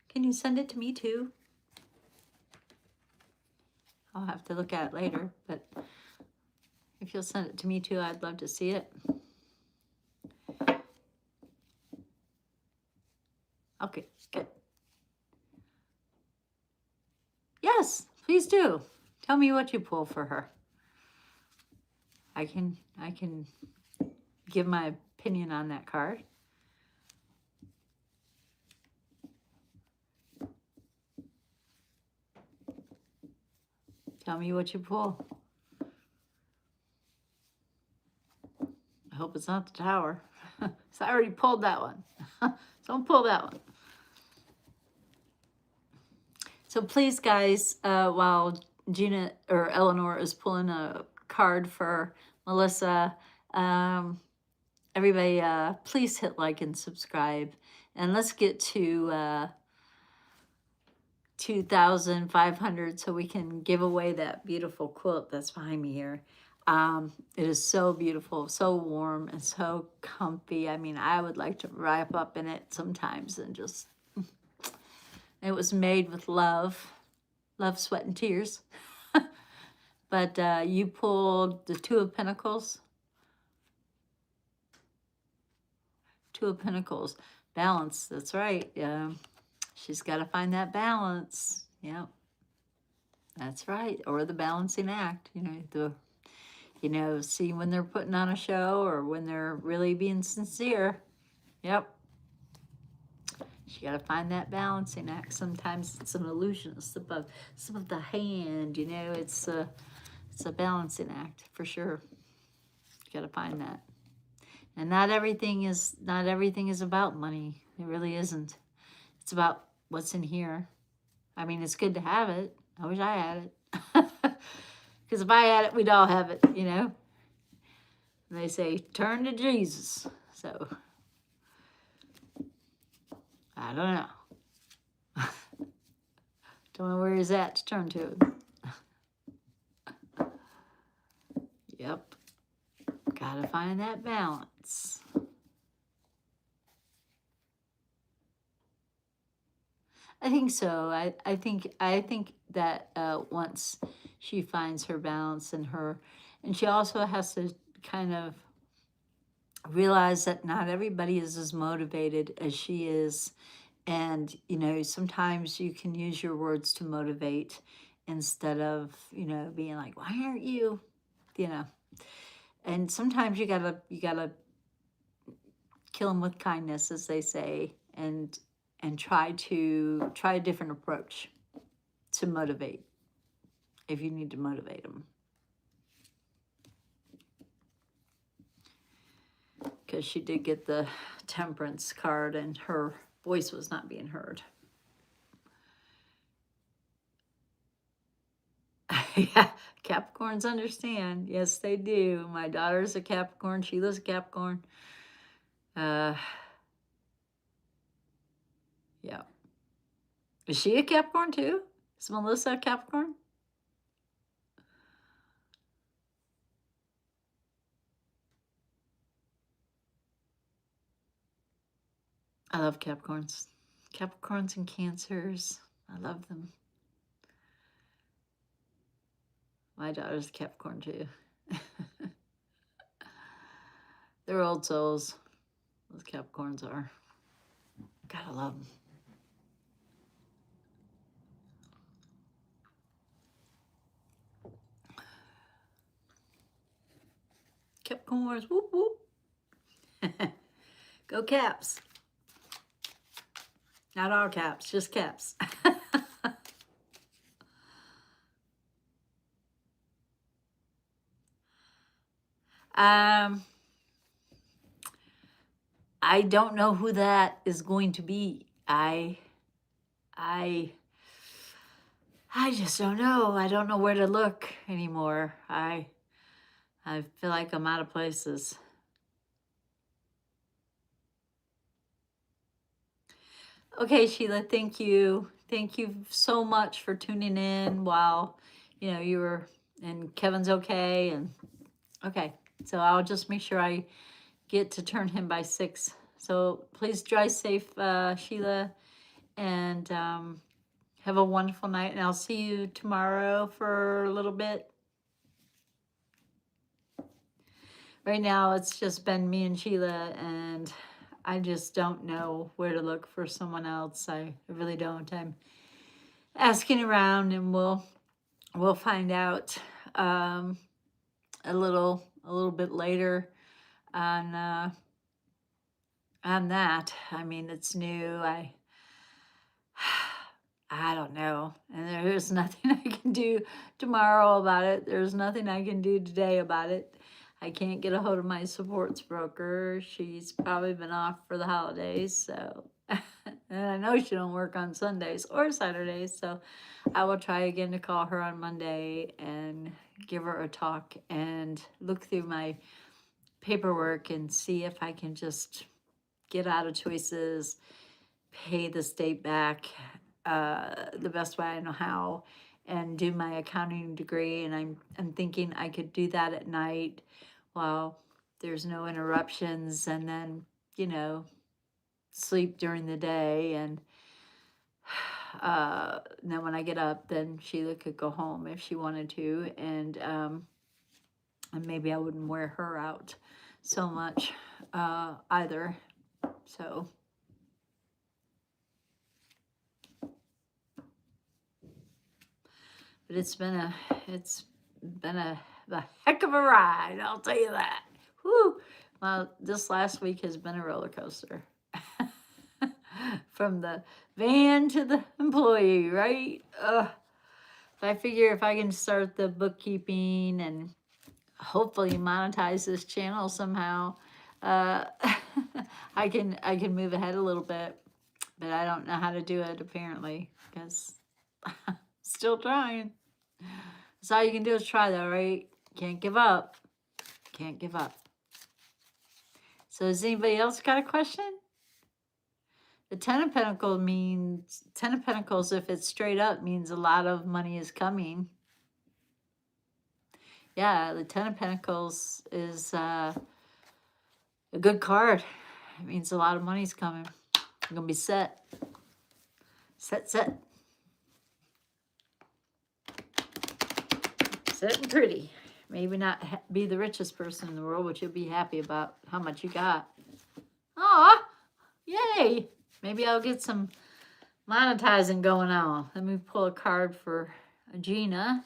[SPEAKER 1] Can you send it to me too? I'll have to look at it later, but if you'll send it to me too, I'd love to see it. Okay, good. Yes, please do. Tell me what you pull for her. I can give my opinion on that card. Tell me what you pull. I hope it's not the Tower. So I already pulled that one. So don't pull that one. So please, guys, while Gina or Eleanor is pulling a card for Melissa, everybody, please hit like and subscribe. And let's get to 2,500 so we can give away that beautiful quilt that's behind me here. It is so beautiful, so warm, and so comfy. I mean, I would like to wrap up in it sometimes and just, it was made with love, sweat, and tears. But you pulled the Two of Pentacles. Two of Pentacles. Balance, that's right. She's got to find that balance. Yep. That's right. Or the balancing act, you know, see when they're putting on a show or when they're really being sincere. Yep. You got to find that balancing act. Sometimes it's an illusion, a slip of the hand, you know, it's a balancing act for sure. You got to find that. And not everything is about money. It really isn't. It's about what's in here. I mean, it's good to have it. I wish I had it. Because if I had it, we'd all have it, you know. And they say, turn to Jesus. So, I don't know. Don't know where he's at to turn to. Yep. Gotta find that balance. I think so. I think that once she finds her balance in her, and she also has to kind of realize that not everybody is as motivated as she is. And, you know, sometimes you can use your words to motivate instead of, you know, being like, why aren't you, you know? And sometimes you gotta kill them with kindness, as they say, and try a different approach to motivate if you need to motivate them. Because she did get the temperance card and her voice was not being heard. Yeah, Capricorns understand. Yes, they do. My daughter's a Capricorn. Sheila's a Capricorn. Yeah. Is she a Capricorn too? Is Melissa a Capricorn? I love Capricorns. Capricorns and Cancers. I love them. My daughter's a Capricorn too. They're old souls. Those Capricorns are. Gotta love them. Capricorns, whoop whoop. Go Caps. Not all Caps, just Caps. I don't know who that is going to be. I just don't know. I don't know where to look anymore. I feel like I'm out of places. Okay, Sheila, thank you. Thank you so much for tuning in while, you know, you were, and Kevin's okay. And okay, so I'll just make sure I get to turn him by 6. So please drive safe, Sheila, and have a wonderful night. And I'll see you tomorrow for a little bit. Right now, it's just been me and Sheila, and I just don't know where to look for someone else. I really don't. I'm asking around, and we'll find out a little bit later on that. I mean, it's new. I don't know, and there's nothing I can do tomorrow about it. There's nothing I can do today about it. I can't get a hold of my supports broker. She's probably been off for the holidays, so and I know she don't work on Sundays or Saturdays, so I will try again to call her on Monday and give her a talk and look through my paperwork and see if I can just get out of choices, pay the state back the best way I know how, and do my accounting degree. And I'm thinking I could do that at night while there's no interruptions, and then, you know, sleep during the day. And then when I get up, then Sheila could go home if she wanted to, and maybe I wouldn't wear her out so much either. So but it's been a heck of a ride, I'll tell you that. Whew. Well, this last week has been a roller coaster. From the van to the employee, right? I figure if I can start the bookkeeping and hopefully monetize this channel somehow, I can move ahead a little bit. But I don't know how to do it, apparently, because still trying. That's all you can do is try though, right? Can't give up. Can't give up. So has anybody else got a question? The Ten of Pentacles means, Ten of Pentacles, if it's straight up, means a lot of money is coming. Yeah, the Ten of Pentacles is a good card. It means a lot of money's coming. You're going to be set. Set. Set and pretty. Maybe not be the richest person in the world, but you'll be happy about how much you got. Aw, yay. Maybe I'll get some monetizing going on. Let me pull a card for Gina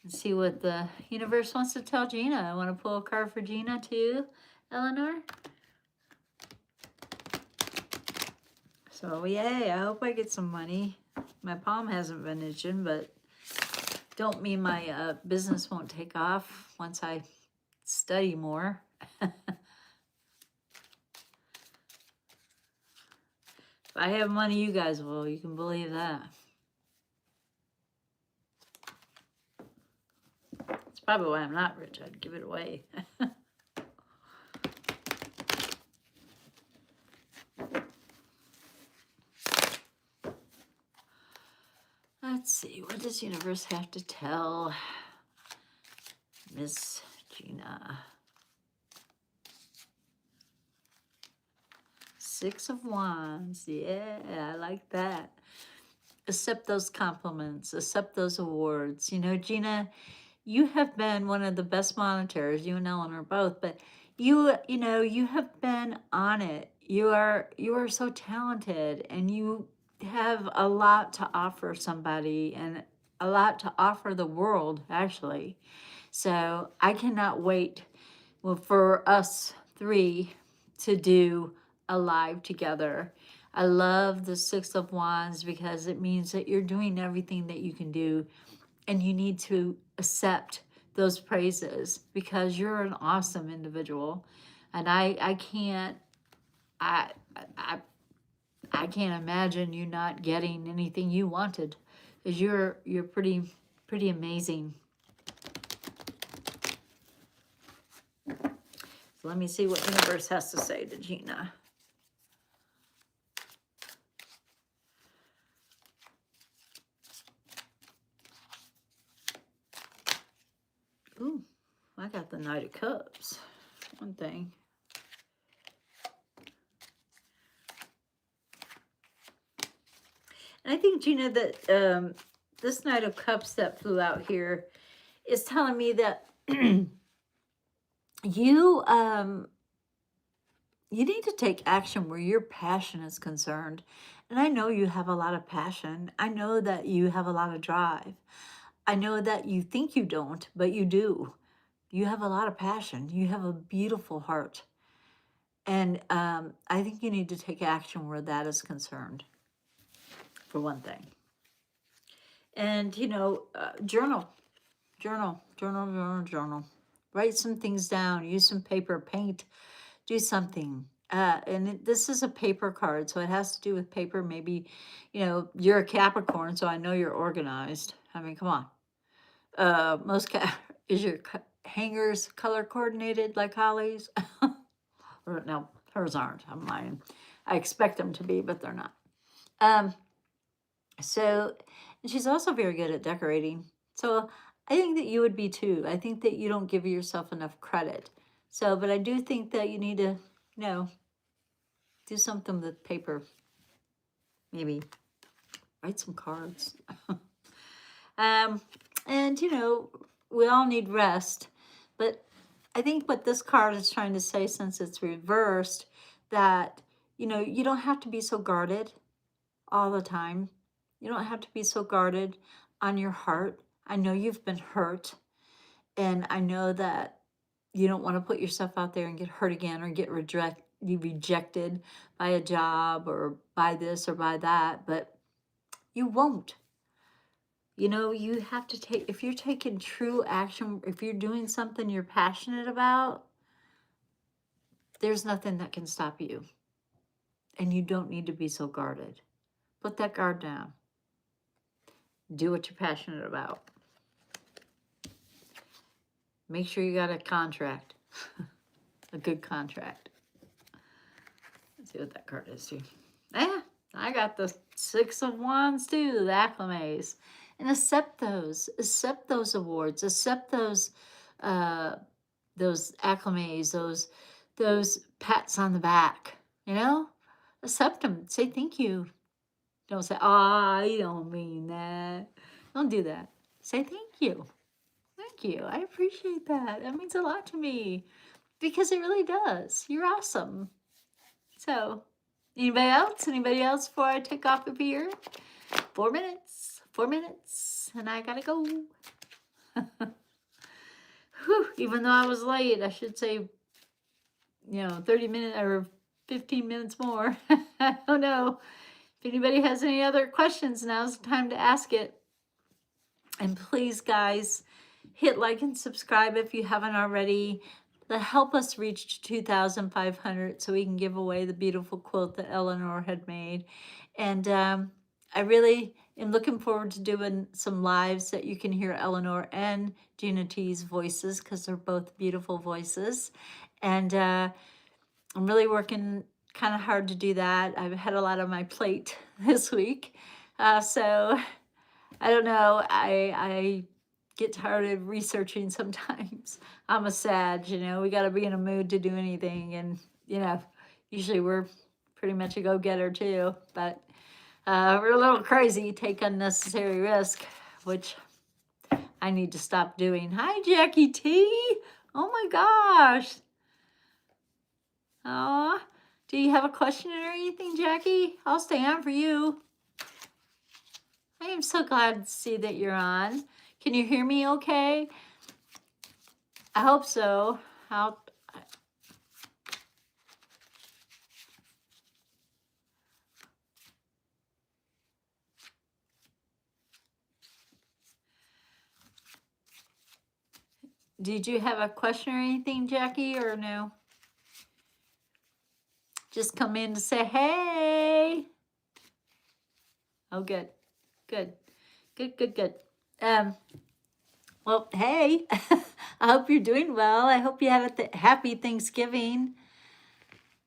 [SPEAKER 1] and see what the universe wants to tell Gina. I want to pull a card for Gina too, Eleanor. So yay, I hope I get some money. My palm hasn't been itching, but don't mean my business won't take off once I study more. If I have money, you guys will. You can believe that. That's probably why I'm not rich. I'd give it away. Let's see. What does universe have to tell Miss Gina? Six of Wands. Yeah, I like that. Accept those compliments. Accept those awards. You know, Gina, you have been one of the best monitors, you and Eleanor both, but you know, you have been on it. You are so talented, and you have a lot to offer somebody and a lot to offer the world, actually. So I cannot wait for us three to do a live together. I love the Six of Wands because it means that you're doing everything that you can do, and you need to accept those praises because you're an awesome individual. And I can't imagine you not getting anything you wanted, because you're pretty amazing. So let me see what universe has to say to Gina. Ooh, I got the Knight of Cups. One thing. And I think, Gina, that this Knight of Cups that flew out here is telling me that you need to take action where your passion is concerned. And I know you have a lot of passion. I know that you have a lot of drive. I know that you think you don't, but you do. You have a lot of passion. You have a beautiful heart. And I think you need to take action where that is concerned, for one thing. And, you know, journal. Write some things down. Use some paper, paint, do something. This is a paper card, so it has to do with paper. Maybe, you know, you're a Capricorn, so I know you're organized. I mean, come on. Is your hangers color coordinated like Holly's? Or no, hers aren't. I'm lying. I expect them to be, but they're not. So, and she's also very good at decorating. So I think that you would be too. I think that you don't give yourself enough credit. So, but I do think that you need to, you know, do something with paper. Maybe write some cards. And, you know, we all need rest. But I think what this card is trying to say, since it's reversed, that, you know, you don't have to be so guarded all the time. You don't have to be so guarded on your heart. I know you've been hurt, and I know that you don't want to put yourself out there and get hurt again, or get rejected by a job, or by this or by that, but you won't. You know, you have to take, if you're taking true action, if you're doing something you're passionate about, there's nothing that can stop you. And you don't need to be so guarded. Put that guard down. Do what you're passionate about. make sure you got a contract, a good contract. Let's see what that card is too. Yeah, I got the Six of Wands too, the acclimates. And accept those awards, accept those acclimates, those pats on the back, you know? Accept them. Say thank you. Don't say, oh, I don't mean that. Don't do that. Say thank you. Thank you. I appreciate that. That means a lot to me because it really does. You're awesome. So, anybody else? Anybody else before I take off of here? 4 minutes. 4 minutes. And I gotta go. Whew, even though I was late, I should say, 30 minutes or 15 minutes more. I don't know. If anybody has any other questions, now's the time to ask it. And please, guys, hit like and subscribe if you haven't already. Help us reach 2,500 so we can give away the beautiful quilt that Eleanor had made. And I really am looking forward to doing some lives that you can hear Eleanor and Gina T's voices because they're both beautiful voices. And I'm really working kind of hard to do that. I've had a lot on my plate this week. So I don't know. I get tired of researching sometimes. I'm a Sag, we got to be in a mood to do anything. And, usually we're pretty much a go-getter too. But we're a little crazy, take unnecessary risk, which I need to stop doing. Hi, Jackie T. Oh my gosh. Oh, do you have a question or anything, Jackie? I'll stay on for you. I am so glad to see that you're on. Can you hear me okay? I hope so. Did you have a question or anything, Jackie, or no? Just come in to say, hey. Oh, good. Good. Good, good, good. Well, hey, I hope you're doing well. I hope you had a happy Thanksgiving.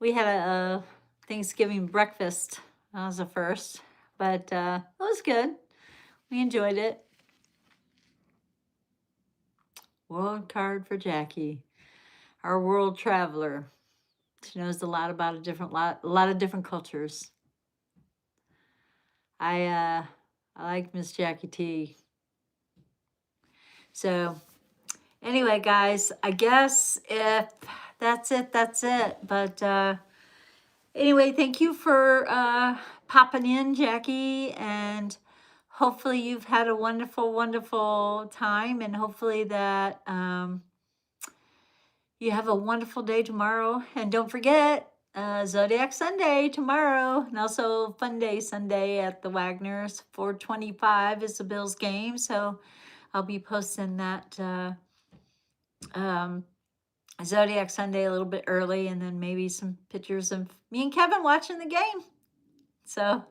[SPEAKER 1] We had a Thanksgiving breakfast. That was the first, but it was good. We enjoyed it. World card for Jackie, our world traveler. She knows a lot about a lot of different cultures. I like Miss Jackie T. So anyway, guys, I guess if that's it, that's it. But anyway, thank you for popping in, Jackie, and hopefully you've had a wonderful, wonderful time, and hopefully that you have a wonderful day tomorrow. And don't forget, Zodiac Sunday tomorrow, and also Fun Day Sunday at the Wagners. 4:25 is the Bills game, so I'll be posting that Zodiac Sunday a little bit early, and then maybe some pictures of me and Kevin watching the game. So,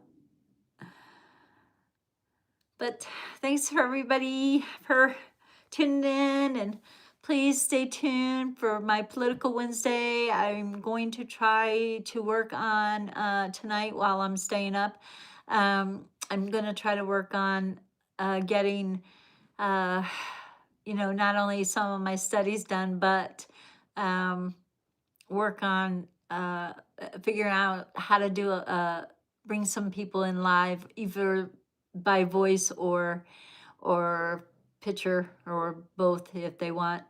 [SPEAKER 1] but thanks for everybody for tuning in, and please stay tuned for my Political Wednesday. I'm going to try to work on tonight while I'm staying up. I'm going to try to work on getting, not only some of my studies done, but work on figuring out how to do bring some people in live, either by voice or picture, or both if they want.